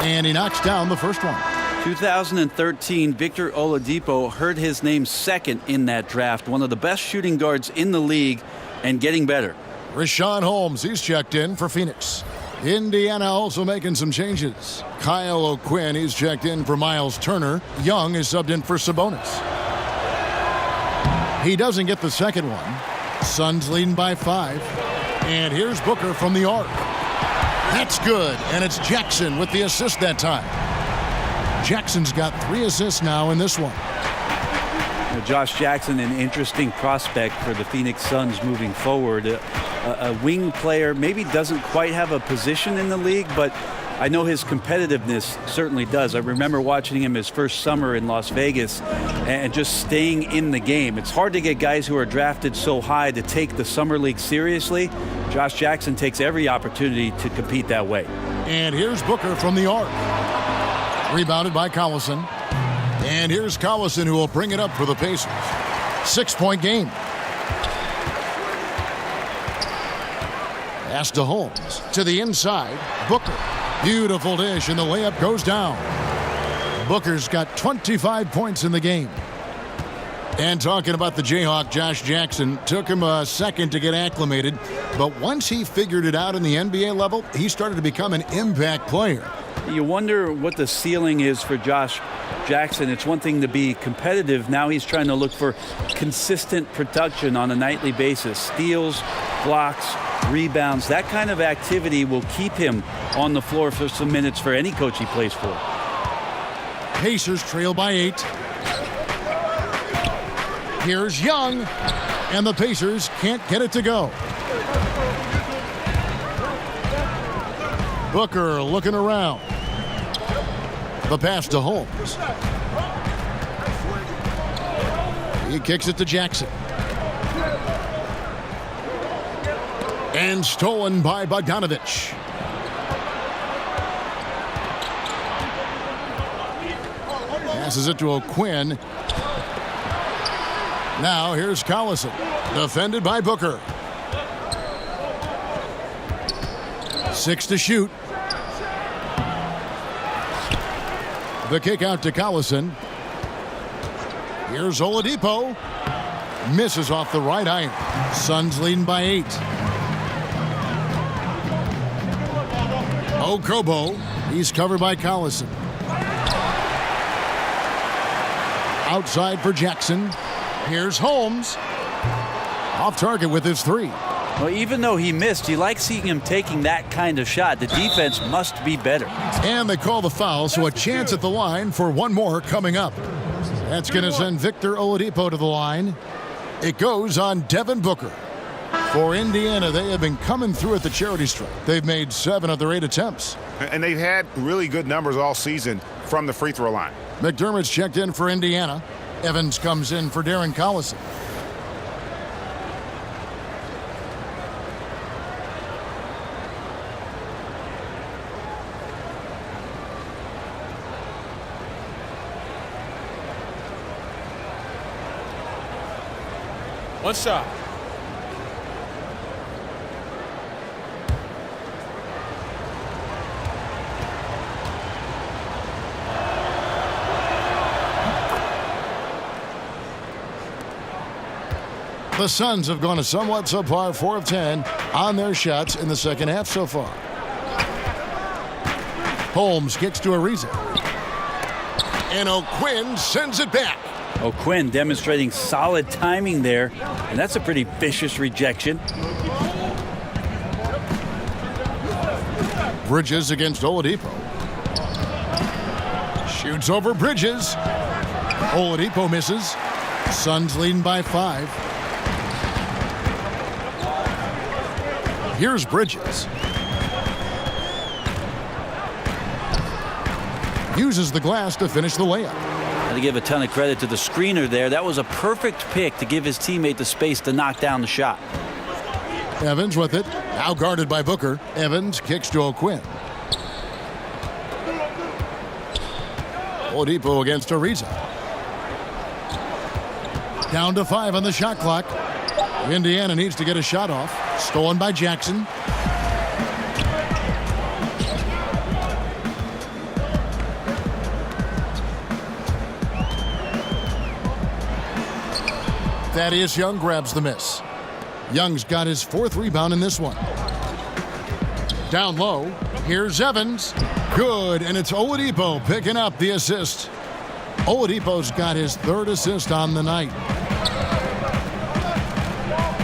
And he knocks down the first one. 2013, Victor Oladipo heard his name second in that draft. One of the best shooting guards in the league and getting better. Richaun Holmes, he's checked in for Phoenix. Indiana also making some changes. Kyle O'Quinn, he's checked in for Miles Turner. Young is subbed in for Sabonis. He doesn't get the second one. Suns leading by 5. And here's Booker from the arc. That's good, and it's Jackson with the assist that time. Jackson's got 3 assists now in this one. Josh Jackson, an interesting prospect for the Phoenix Suns moving forward. A wing player, maybe doesn't quite have a position in the league, but I know his competitiveness certainly does. I remember watching him his first summer in Las Vegas and just staying in the game. It's hard to get guys who are drafted so high to take the summer league seriously. Josh Jackson takes every opportunity to compete that way. And here's Booker from the arc. Rebounded by Collison. And here's Collison who will bring it up for the Pacers. 6-point game. Pass to Holmes. To the inside. Booker. Beautiful dish, and the layup goes down. Booker's got 25 points in the game. And talking about the Jayhawk, Josh Jackson, took him a second to get acclimated. But once he figured it out in the NBA level, he started to become an impact player. You wonder what the ceiling is for Josh Jackson. It's one thing to be competitive. Now he's trying to look for consistent production on a nightly basis. Steals, blocks, rebounds. That kind of activity will keep him on the floor for some minutes for any coach he plays for. Pacers trail by 8. Here's Young, and the Pacers can't get it to go. Booker looking around. The pass to Holmes. He kicks it to Jackson. And stolen by Bogdanovich. Passes it to O'Quinn. Now here's Collison. Defended by Booker. 6 to shoot. The kick out to Collison. Here's Oladipo. Misses off the right iron. Suns leading by 8. Okobo. He's covered by Collison. Outside for Jackson. Here's Holmes. Off target with his 3. Well, even though he missed, you like seeing him taking that kind of shot. The defense must be better. And they call the foul, so a chance at the line for one more coming up. That's going to send Victor Oladipo to the line. It goes on Devin Booker. For Indiana, they have been coming through at the charity stripe. They've made 7 of their 8 attempts. And they've had really good numbers all season from the free throw line. McDermott's checked in for Indiana. Evans comes in for Darren Collison. One shot. The Suns have gone a somewhat subpar 4 of 10 on their shots in the second half so far. Holmes kicks to Ariza. And O'Quinn sends it back. O'Quinn demonstrating solid timing there, and that's a pretty vicious rejection. Bridges against Oladipo. Shoots over Bridges. Oladipo misses. Suns leading by 5. Here's Bridges. Uses the glass to finish the layup. Got to give a ton of credit to the screener there. That was a perfect pick to give his teammate the space to knock down the shot. Evans with it. Now guarded by Booker. Evans kicks to O'Quinn. Oladipo against Ariza. Down to 5 on the shot clock. Indiana needs to get a shot off. Stolen by Jackson. Thaddeus Young grabs the miss. Young's got his 4th rebound in this one. Down low, here's Evans. Good, and it's Oladipo picking up the assist. Oladipo's got his 3rd assist on the night.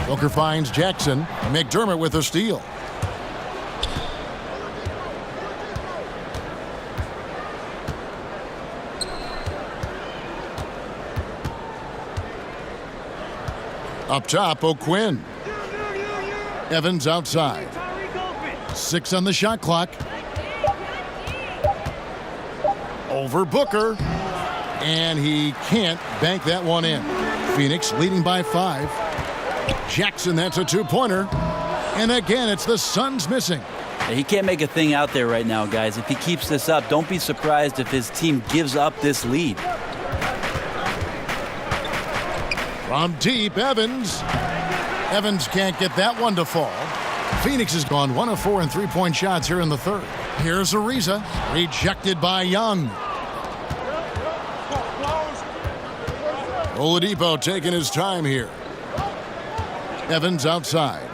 Booker finds Jackson. McDermott with a steal. Up top, O'Quinn. Evans outside. 6 on the shot clock. Over Booker. And he can't bank that one in. Phoenix leading by 5. Jackson, that's a 2-pointer. And again, it's the Suns missing. He can't make a thing out there right now, guys. If he keeps this up, don't be surprised if his team gives up this lead. From deep, Evans. Evans can't get that one to fall. Phoenix has gone 1 of 4 in 3-point shots here in the 3rd. Here's Ariza. Rejected by Young. Oladipo taking his time here. Evans outside.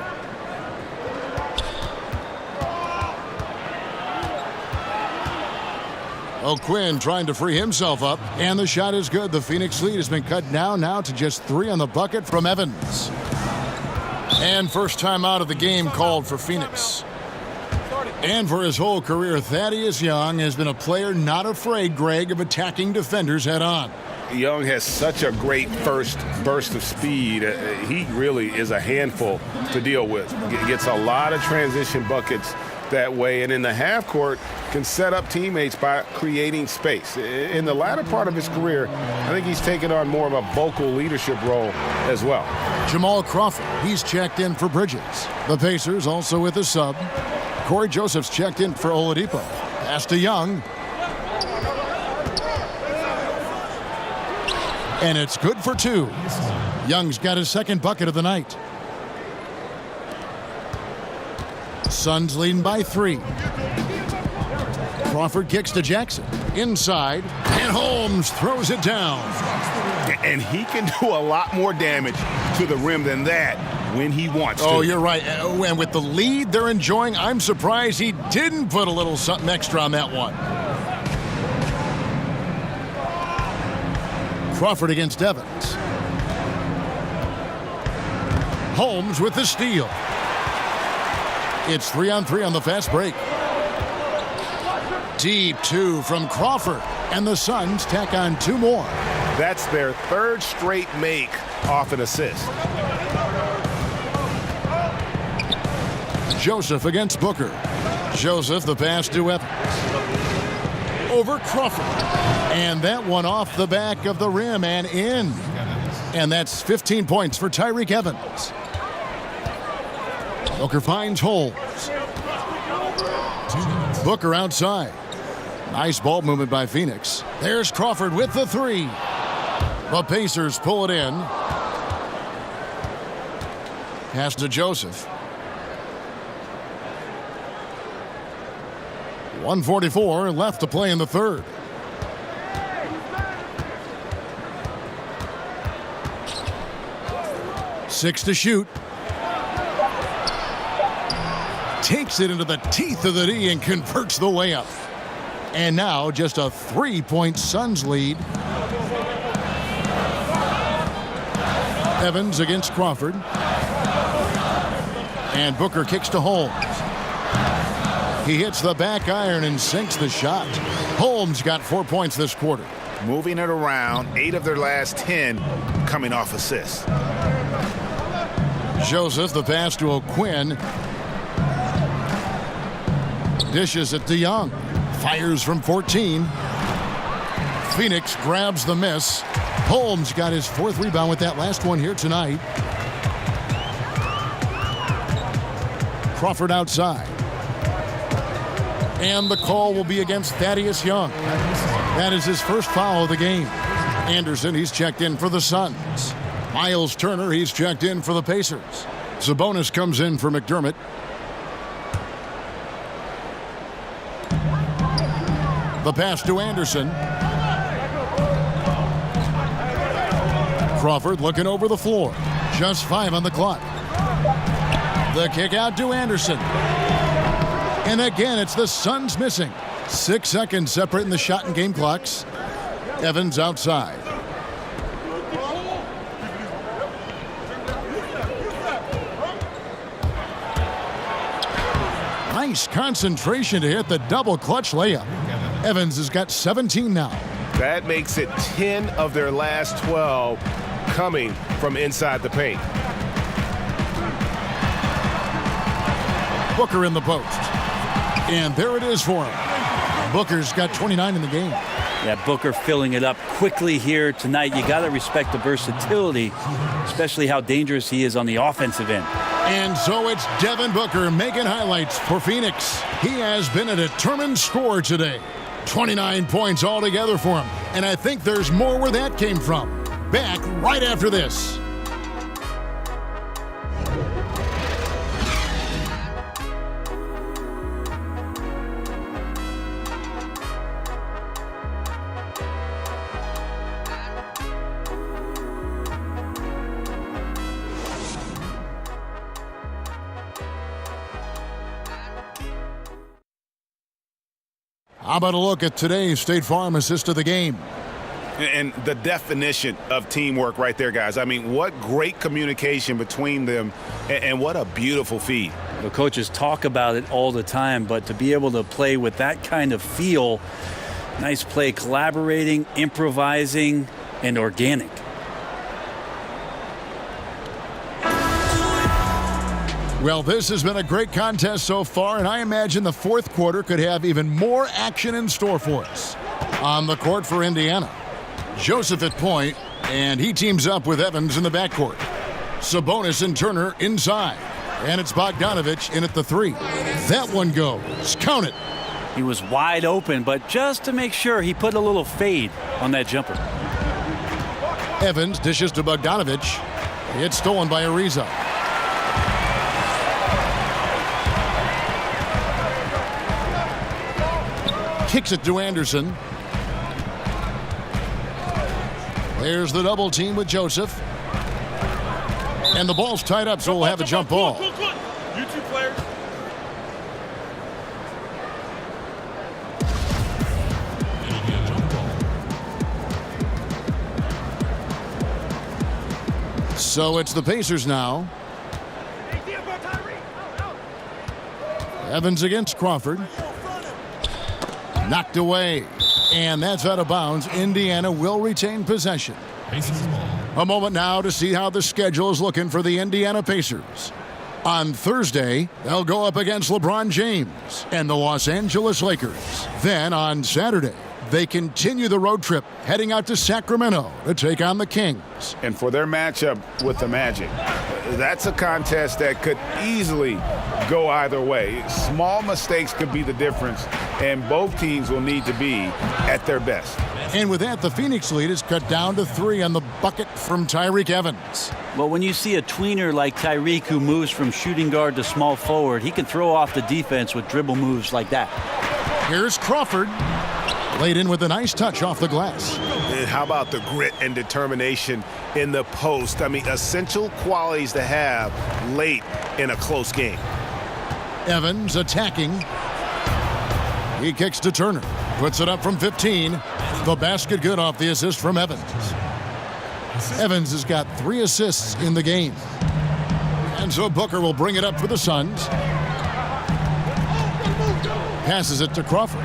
O'Quinn trying to free himself up, and the shot is good. The Phoenix lead has been cut now to just 3 on the bucket from Evans. And first time out of the game called for Phoenix. And for his whole career, Thaddeus Young has been a player not afraid, Greg, of attacking defenders head on. Young has such a great first burst of speed. He really is a handful to deal with. Gets a lot of transition buckets that way, and in the half court can set up teammates by creating space. In the latter part of his career, I think he's taken on more of a vocal leadership role as well. Jamal Crawford, he's checked in for Bridges. The Pacers also with a sub. Corey Joseph's checked in for Oladipo. Pass to Young. And it's good for 2. Young's got his 2nd bucket of the night. Suns leading by 3. Crawford kicks to Jackson. Inside. And Holmes throws it down. And he can do a lot more damage to the rim than that when he wants to. Oh, you're right. And with the lead they're enjoying, I'm surprised he didn't put a little something extra on that one. Crawford against Evans. Holmes with the steal. It's 3-on-3 on the fast break. Deep 2 from Crawford. And the Suns tack on 2 more. That's their 3rd straight make off an assist. Joseph against Booker. Joseph the pass to Evans. Over Crawford. And that one off the back of the rim and in. And that's 15 points for Tyreke Evans. Booker finds Holmes. Booker outside. Nice ball movement by Phoenix. There's Crawford with the 3. The Pacers pull it in. Pass to Joseph. 1:44 left to play in the 3rd. Six to shoot. Takes it into the teeth of the D and converts the layup. And now just a 3-point Suns lead. Evans against Crawford. And Booker kicks to Holmes. He hits the back iron and sinks the shot. Holmes got 4 points this quarter. Moving it around, 8 of their last 10 coming off assists. Joseph, the pass to O'Quinn. Dishes it to Young. Fires from 14. Phoenix grabs the miss. Holmes got his 4th rebound with that last one here tonight. Crawford outside. And the call will be against Thaddeus Young. That is his first foul of the game. Anderson, he's checked in for the Suns. Miles Turner, he's checked in for the Pacers. Sabonis comes in for McDermott. The pass to Anderson. Crawford looking over the floor. Just 5 on the clock. The kick out to Anderson. And again, it's the Suns missing. 6 seconds separating the shot and game clocks. Evans outside. Nice concentration to hit the double clutch layup. Evans has got 17 now. That makes it 10 of their last 12 coming from inside the paint. Booker in the post. And there it is for him. Booker's got 29 in the game. Yeah, Booker filling it up quickly here tonight. You got to respect the versatility, especially how dangerous he is on the offensive end. And so it's Devin Booker making highlights for Phoenix. He has been a determined scorer today. 29 points altogether for him. And I think there's more where that came from. Back right after this. How about a look at today's State Farm assist of the game? And the definition of teamwork right there, guys. I mean, what great communication between them, and what a beautiful feed. The coaches talk about it all the time, but to be able to play with that kind of feel, nice play, collaborating, improvising, and organic. Well, this has been a great contest so far, and I imagine the fourth quarter could have even more action in store for us. On the court for Indiana, Joseph at point, and he teams up with Evans in the backcourt. Sabonis and Turner inside, and it's Bogdanovich in at the 3. That one goes. Count it. He was wide open, but just to make sure, he put a little fade on that jumper. Evans dishes to Bogdanovich. It's stolen by Ariza. Kicks it to Anderson. There's the double team with Joseph. And the ball's tied up, so we'll have a jump ball. You two players. So it's the Pacers now. Evans against Crawford. Knocked away. And that's out of bounds. Indiana will retain possession. A moment now to see how the schedule is looking for the Indiana Pacers. On Thursday, they'll go up against LeBron James and the Los Angeles Lakers. Then on Saturday, they continue the road trip, heading out to Sacramento to take on the Kings. And for their matchup with the Magic, that's a contest that could easily go either way. Small mistakes could be the difference, and both teams will need to be at their best. And with that, the Phoenix lead is cut down to 3 on the bucket from Tyreke Evans. Well, when you see a tweener like Tyreke who moves from shooting guard to small forward, he can throw off the defense with dribble moves like that. Here's Crawford. Laid in with a nice touch off the glass. And how about the grit and determination in the post? I mean, essential qualities to have late in a close game. Evans attacking. He kicks to Turner. puts it up from 15. The basket good off the assist from Evans. Evans has got 3 assists in the game. And so Booker will bring it up for the Suns. Passes it to Crawford.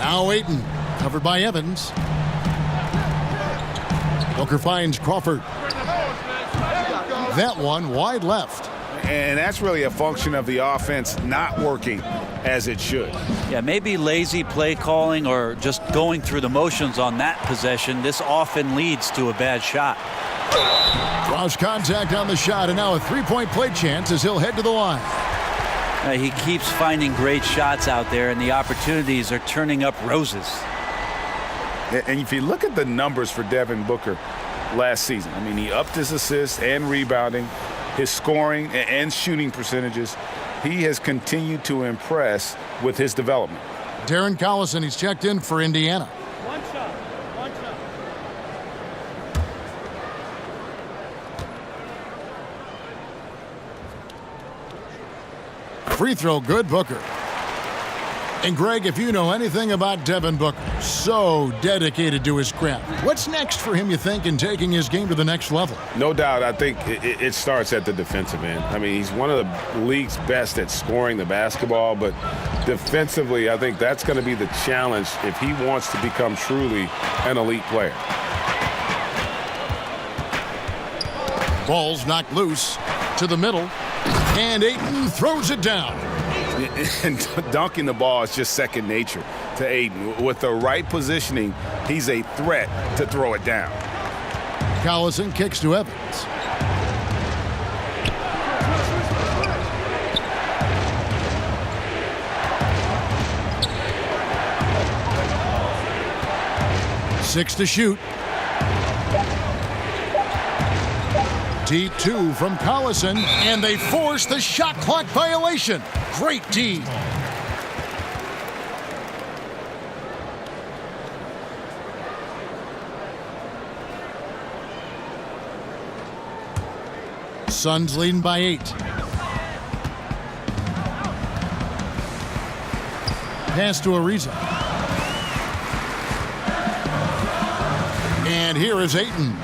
Now Ayton, covered by Evans. Booker finds Crawford. That one wide left. And that's really a function of the offense not working as it should. Yeah, maybe lazy play calling or just going through the motions on that possession. This often leads to a bad shot. Draws contact on the shot, and now a three-point play chance as he'll head to the line. He keeps finding great shots out there, and the opportunities are turning up roses. And if you look at the numbers for Devin Booker last season, I mean, he upped his assists and rebounding, his scoring and shooting percentages. He has continued to impress with his development. Darren Collison, he's checked in for Indiana. One shot. Free throw good, Booker. And Greg, if you know anything about Devin Booker, so dedicated to his craft. What's next for him, you think, in taking his game to the next level? No doubt. I think it starts at the defensive end. I mean, he's one of the league's best at scoring the basketball, but defensively, I think that's going to be the challenge if he wants to become truly an elite player. Ball's knocked loose to the middle, and Ayton throws it down. And dunking the ball is just second nature to Ayton. With the right positioning, he's a threat to throw it down. Collison kicks to Evans. Six to shoot. Deep 2 from Collison, and they force the shot clock violation. Great D. Suns leading by 8. Pass to Ariza. And here is Ayton.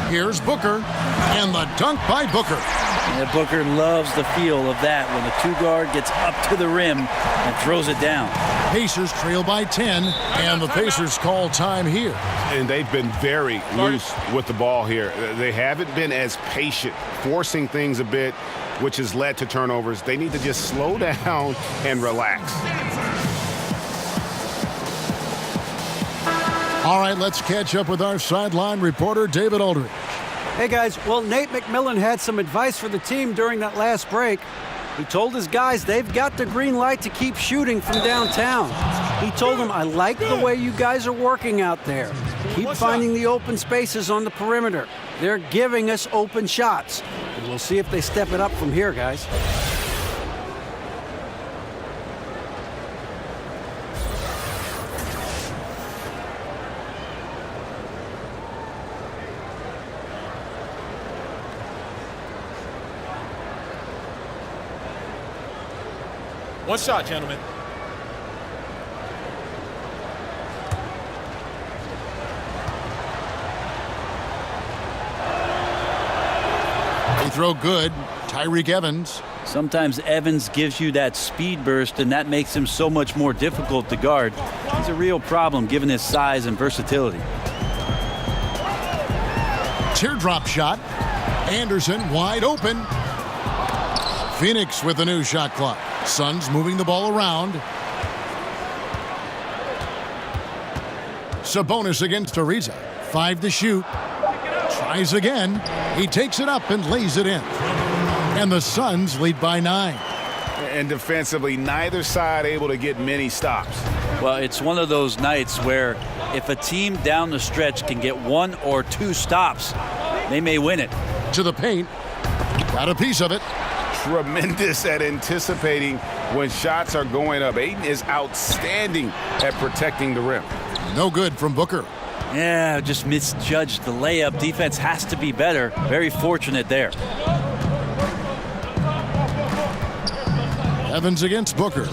Here's Booker. And the dunk by Booker. And Booker loves the feel of that when the 2-guard gets up to the rim and throws it down. Pacers trail by 10, and the Pacers call time here. And they've been very loose with the ball here. They haven't been as patient, forcing things a bit, which has led to turnovers. They need to just slow down and relax. All right, let's catch up with our sideline reporter, David Aldridge. Hey guys, well, Nate McMillan had some advice for the team during that last break. He told his guys they've got the green light to keep shooting from downtown. He told them, I like the way you guys are working out there. Keep finding the open spaces on the perimeter. They're giving us open shots. And we'll see if they step it up from here, guys. One shot, gentlemen. They throw good. Tyreek Evans. Sometimes Evans gives you that speed burst, and that makes him so much more difficult to guard. He's a real problem given his size and versatility. Teardrop shot. Anderson wide open. Phoenix with the new shot clock. Suns moving the ball around. Sabonis against Ariza. 5 to shoot. Tries again. He takes it up and lays it in. And the Suns lead by 9. And defensively, neither side able to get many stops. Well, it's one of those nights where if a team down the stretch can get 1 or 2 stops, they may win it. To the paint. Got a piece of it. Tremendous at anticipating when shots are going up. Ayton is outstanding at protecting the rim. No good from Booker. Yeah, just misjudged the layup. Defense has to be better. Very fortunate there. Evans against Booker.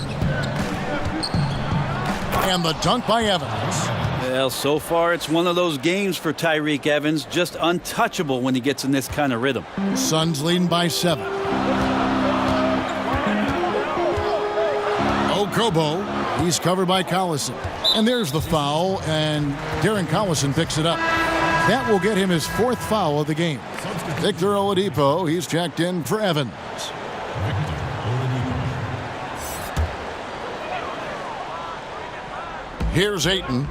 And the dunk by Evans. Well, so far it's one of those games for Tyreek Evans, just untouchable when he gets in this kind of rhythm. Suns leading by 7. Okobo, he's covered by Collison. And there's the foul, and Darren Collison picks it up. That will get him his 4th foul of the game. Victor Oladipo, he's checked in for Evans. Here's Ayton.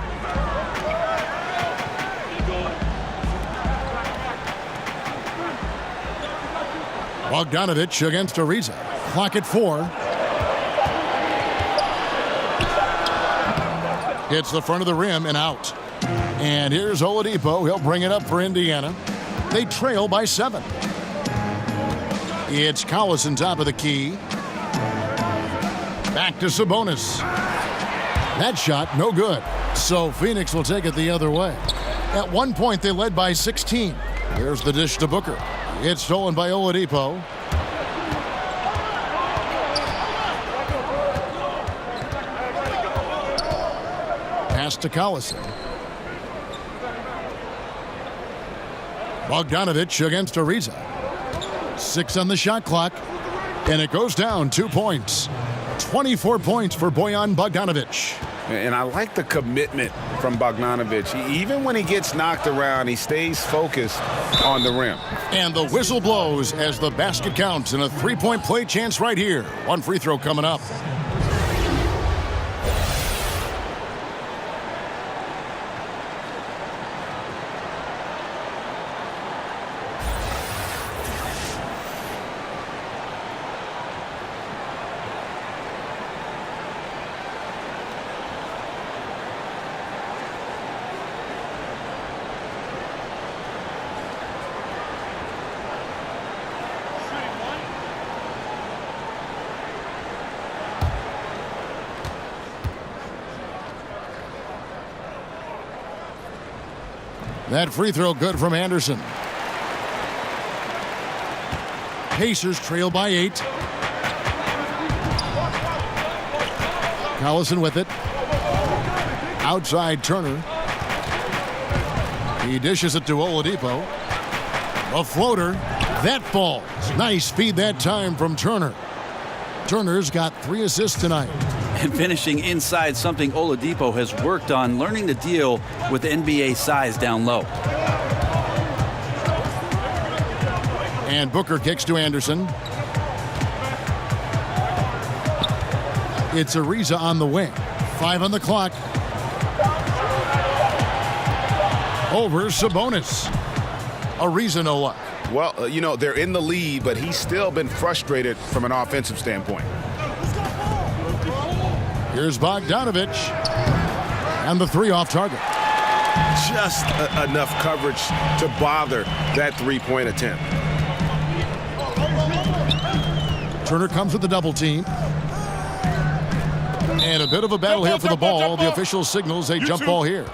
Bogdanovich against Ariza. Clock at 4. Hits the front of the rim and out. And here's Oladipo. He'll bring it up for Indiana. They trail by 7. It's Collison top of the key. Back to Sabonis. That shot, no good. So Phoenix will take it the other way. At one point, they led by 16. Here's the dish to Booker. It's stolen by Oladipo. Pass to Collison. Bogdanovich against Ariza. 6 on the shot clock. And it goes down 2 points. 24 points for Bojan Bogdanovich. And I like the commitment from Bogdanovich. Even when he gets knocked around, he stays focused on the rim. And the whistle blows as the basket counts and a 3-point play chance right here. One free throw coming up. That free throw good from Anderson. Pacers trail by 8. Collison with it. Outside Turner. He dishes it to Oladipo. A floater. That falls. Nice feed that time from Turner. Turner's got 3 assists tonight. And finishing inside, something Oladipo has worked on, learning to deal with NBA size down low. And Booker kicks to Anderson. It's Ariza on the wing. 5 on the clock. Over Sabonis. Ariza no luck. Well, you know, they're in the lead, but he's still been frustrated from an offensive standpoint. Here's Bogdanovich. And the 3 off target. Just enough coverage to bother that 3-point attempt. Turner comes with the double team. And a bit of a battle here for the ball. The official signals a jump ball here.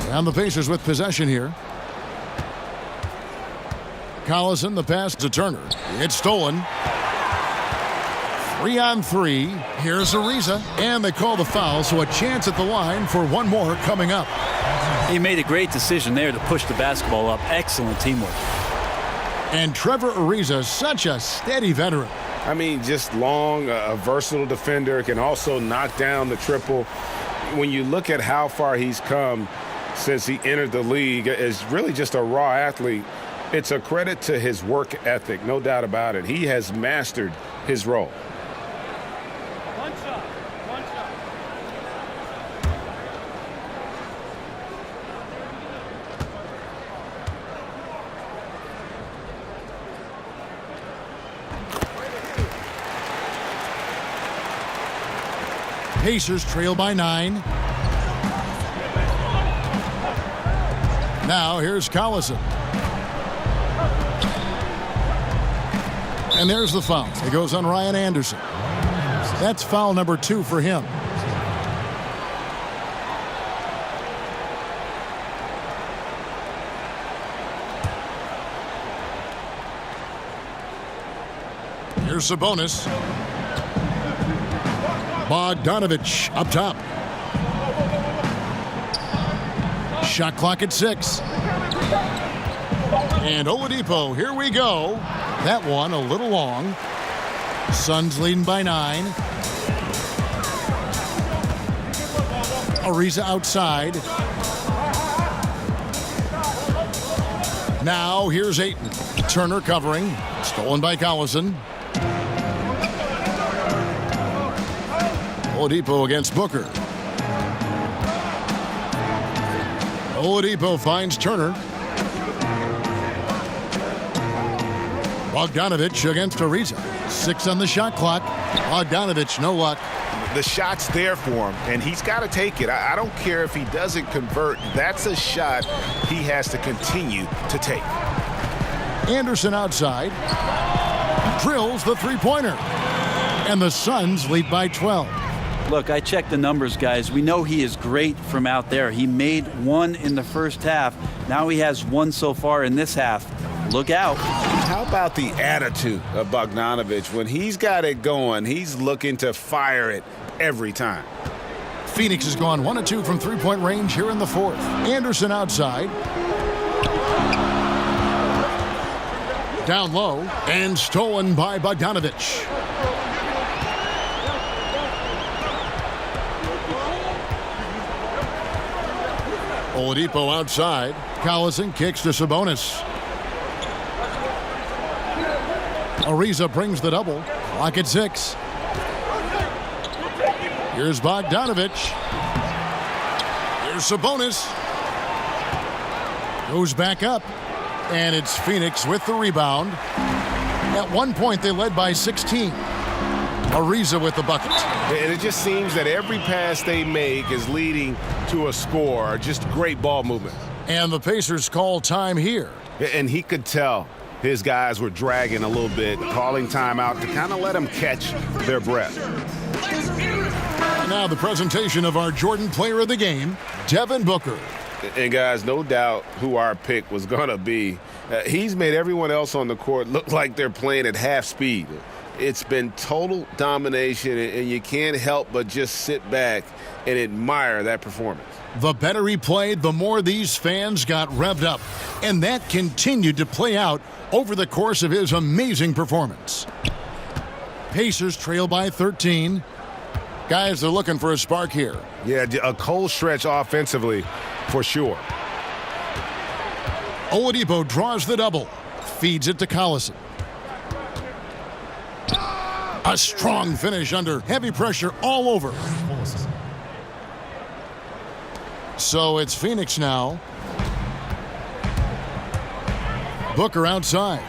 And the Pacers with possession here. Collison, the pass to Turner. It's stolen. 3 on 3. Here's Ariza. And they call the foul, so a chance at the line for one more coming up. He made a great decision there to push the basketball up. Excellent teamwork. And Trevor Ariza, such a steady veteran. I mean, just long, a versatile defender, can also knock down the triple. When you look at how far he's come since he entered the league, as really just a raw athlete, it's a credit to his work ethic, no doubt about it. He has mastered his role. Pacers trail by 9. Now here's Collison. And there's the foul. It goes on Ryan Anderson. That's foul number 2 for him. Here's Sabonis. Bogdanovich up top. Shot clock at 6. And Oladipo, here we go. That one a little long. Suns leading by 9. Ariza outside. Now here's Ayton. Turner covering. Stolen by Collison. Oladipo against Booker. Oladipo finds Turner. Bogdanovich against Ariza. 6 on the shot clock. Bogdanovich, no luck. The shot's there for him, and he's got to take it. I don't care if he doesn't convert. That's a shot he has to continue to take. Anderson outside. Drills the three-pointer. And the Suns lead by 12. Look, I checked the numbers, guys. We know he is great from out there. He made 1 in the first half. Now he has 1 so far in this half. Look out. How about the attitude of Bogdanovich? When he's got it going, he's looking to fire it every time. Phoenix has gone 1 of 2 from three-point range here in the fourth. Anderson outside. Down low and stolen by Bogdanovich. Oladipo outside. Collison kicks to Sabonis. Ariza brings the double. Clock at 6. Here's Bogdanovich. Here's Sabonis. Goes back up. And it's Phoenix with the rebound. At one point, they led by 16. Ariza with the bucket. And it just seems that every pass they make is leading to a score. Just great ball movement. And the Pacers call time here. And he could tell his guys were dragging a little bit, calling timeout to kind of let them catch their breath. And now the presentation of our Jordan Player of the Game, Devin Booker. And guys, no doubt who our pick was going to be. He's made everyone else on the court look like they're playing at half speed. It's been total domination, and you can't help but just sit back and admire that performance. The better he played, the more these fans got revved up. And that continued to play out over the course of his amazing performance. Pacers trail by 13. Guys, they're looking for a spark here. Yeah, a cold stretch offensively for sure. Oladipo draws the double. Feeds it to Collison. A strong finish under heavy pressure all over. So it's Phoenix now. Booker outside.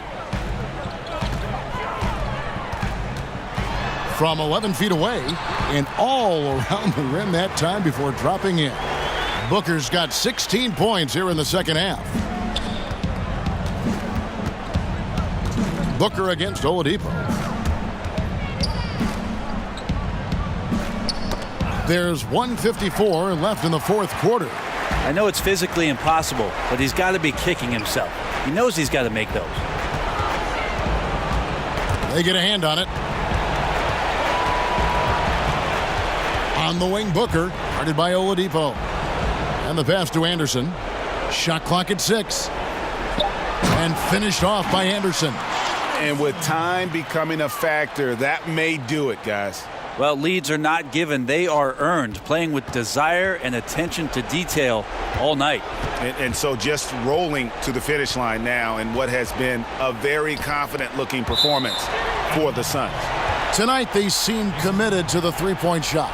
From 11 feet away and all around the rim that time before dropping in. Booker's got 16 points here in the second half. Booker against Oladipo. There's 1:54 left in the fourth quarter. I know it's physically impossible, but he's got to be kicking himself. He knows he's got to make those. They get a hand on it. On the wing, Booker, guarded by Oladipo. And the pass to Anderson. Shot clock at 6. And finished off by Anderson. And with time becoming a factor, that may do it, guys. Well, leads are not given. They are earned, playing with desire and attention to detail all night. And so just rolling to the finish line now in what has been a very confident-looking performance for the Suns. Tonight, they seem committed to the three-point shot.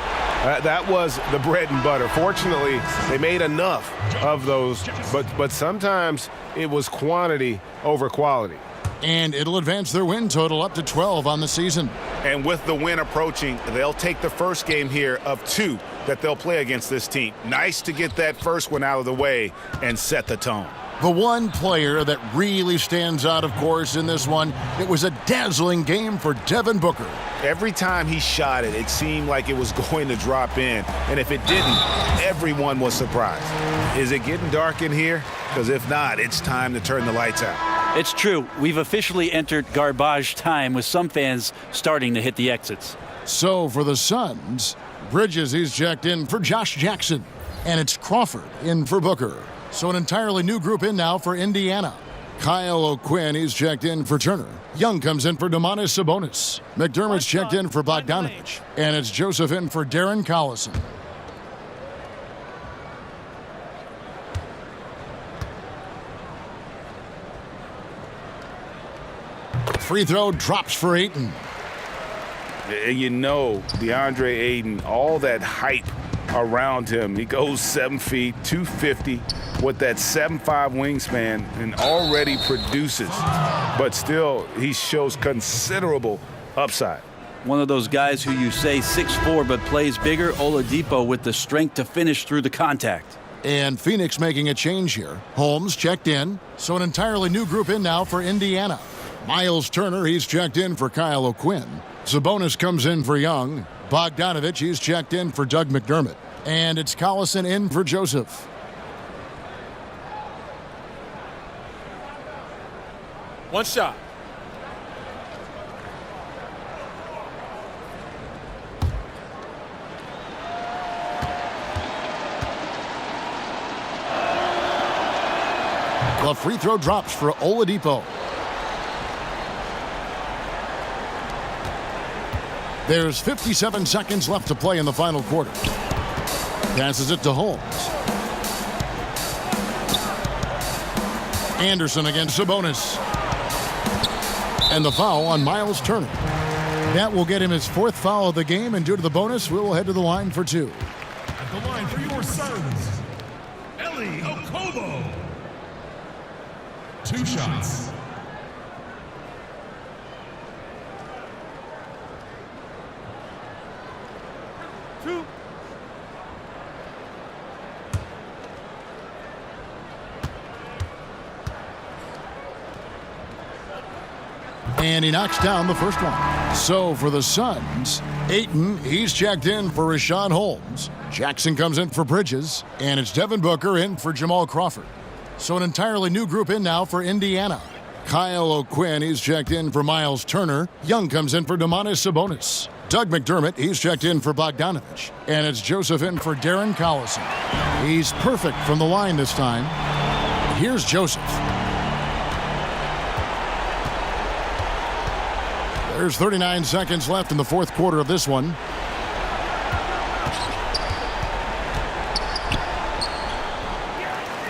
That was the bread and butter. Fortunately, they made enough of those, but sometimes it was quantity over quality. And it'll advance their win total up to 12 on the season. And with the win approaching, they'll take the first game here of 2 that they'll play against this team. Nice to get that first one out of the way and set the tone. The one player that really stands out, of course, in this one, it was a dazzling game for Devin Booker. Every time he shot it, it seemed like it was going to drop in. And if it didn't, everyone was surprised. Is it getting dark in here? Because if not, it's time to turn the lights out. It's true. We've officially entered garbage time with some fans starting to hit the exits. So for the Suns, Bridges, he's checked in for Josh Jackson. And it's Crawford in for Booker. So an entirely new group in now for Indiana. Kyle O'Quinn, he's checked in for Turner. Young comes in for Domantas Sabonis. McDermott's checked in for Bogdanovich. And it's Joseph in for Darren Collison. Free throw drops for Ayton. And you know, DeAndre Ayton, all that hype around him. He goes 7 feet, 250 with that 7'5" wingspan and already produces. But still, he shows considerable upside. One of those guys who you say 6'4" but plays bigger, Oladipo with the strength to finish through the contact. And Phoenix making a change here. Holmes checked in, so an entirely new group in now for Indiana. Miles Turner, he's checked in for Kyle O'Quinn. Sabonis comes in for Young. Bogdanovich, he's checked in for Doug McDermott. And it's Collison in for Joseph. One shot. The free throw drops for Oladipo. There's 57 seconds left to play in the final quarter. Passes it to Holmes. Anderson against Sabonis. And the foul on Miles Turner. That will get him his 4th foul of the game, and due to the bonus, we will head to the line for 2. At the line for your Suns, Eli Okobo. 2 shots. And he knocks down the first one. So for the Suns, Ayton, he's checked in for Rashawn Holmes. Jackson comes in for Bridges. And it's Devin Booker in for Jamal Crawford. So an entirely new group in now for Indiana. Kyle O'Quinn, he's checked in for Miles Turner. Young comes in for Domantas Sabonis. Doug McDermott, he's checked in for Bogdanovich. And it's Joseph in for Darren Collison. He's perfect from the line this time. Here's Joseph. There's 39 seconds left in the 4th quarter of this one.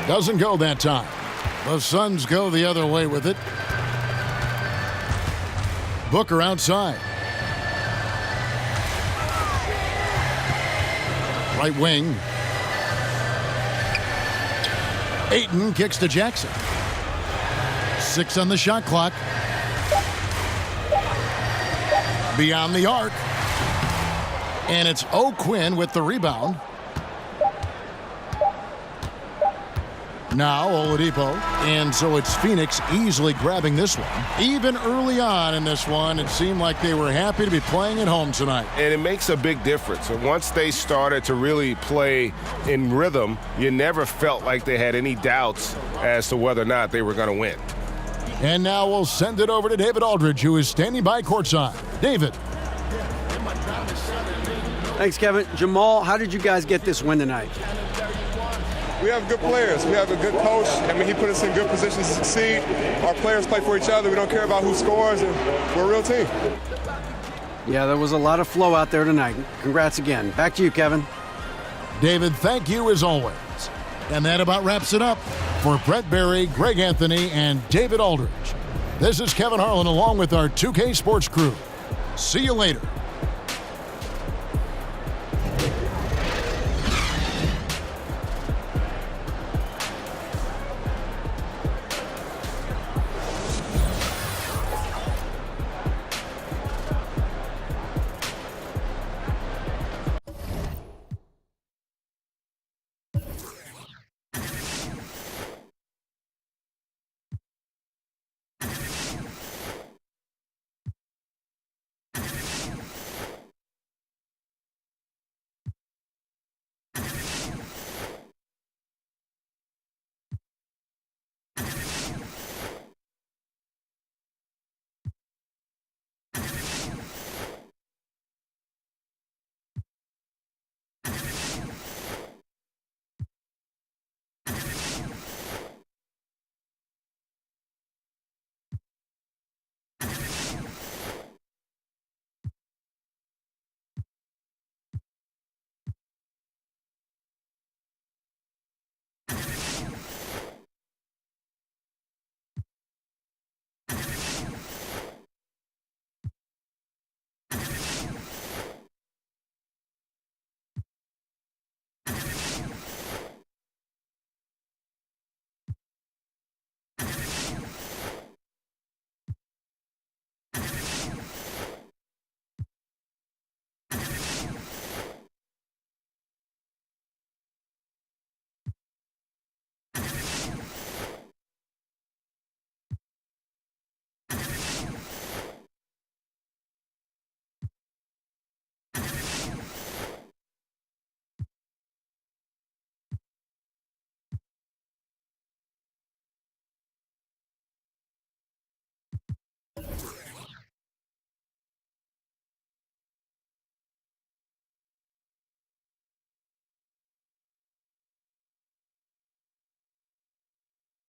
Doesn't go that time. The Suns go the other way with it. Booker outside. Right wing. Ayton kicks to Jackson. 6 on the shot clock. Beyond the arc. And it's O'Quinn with the rebound. Now Oladipo. And so it's Phoenix easily grabbing this one. Even early on in this one, it seemed like they were happy to be playing at home tonight. And it makes a big difference. And once they started to really play in rhythm, you never felt like they had any doubts as to whether or not they were going to win. And now we'll send it over to David Aldridge, who is standing by courtside. David. Thanks, Kevin. Jamal, how did you guys get this win tonight? We have good players. We have a good coach. I mean, he put us in good positions to succeed. Our players play for each other. We don't care about who scores, and we're a real team. Yeah, there was a lot of flow out there tonight. Congrats again. Back to you, Kevin. David, thank you as always. And that about wraps it up. For Brett Berry, Greg Anthony, and David Aldridge, this is Kevin Harlan along with our 2K Sports crew. See you later.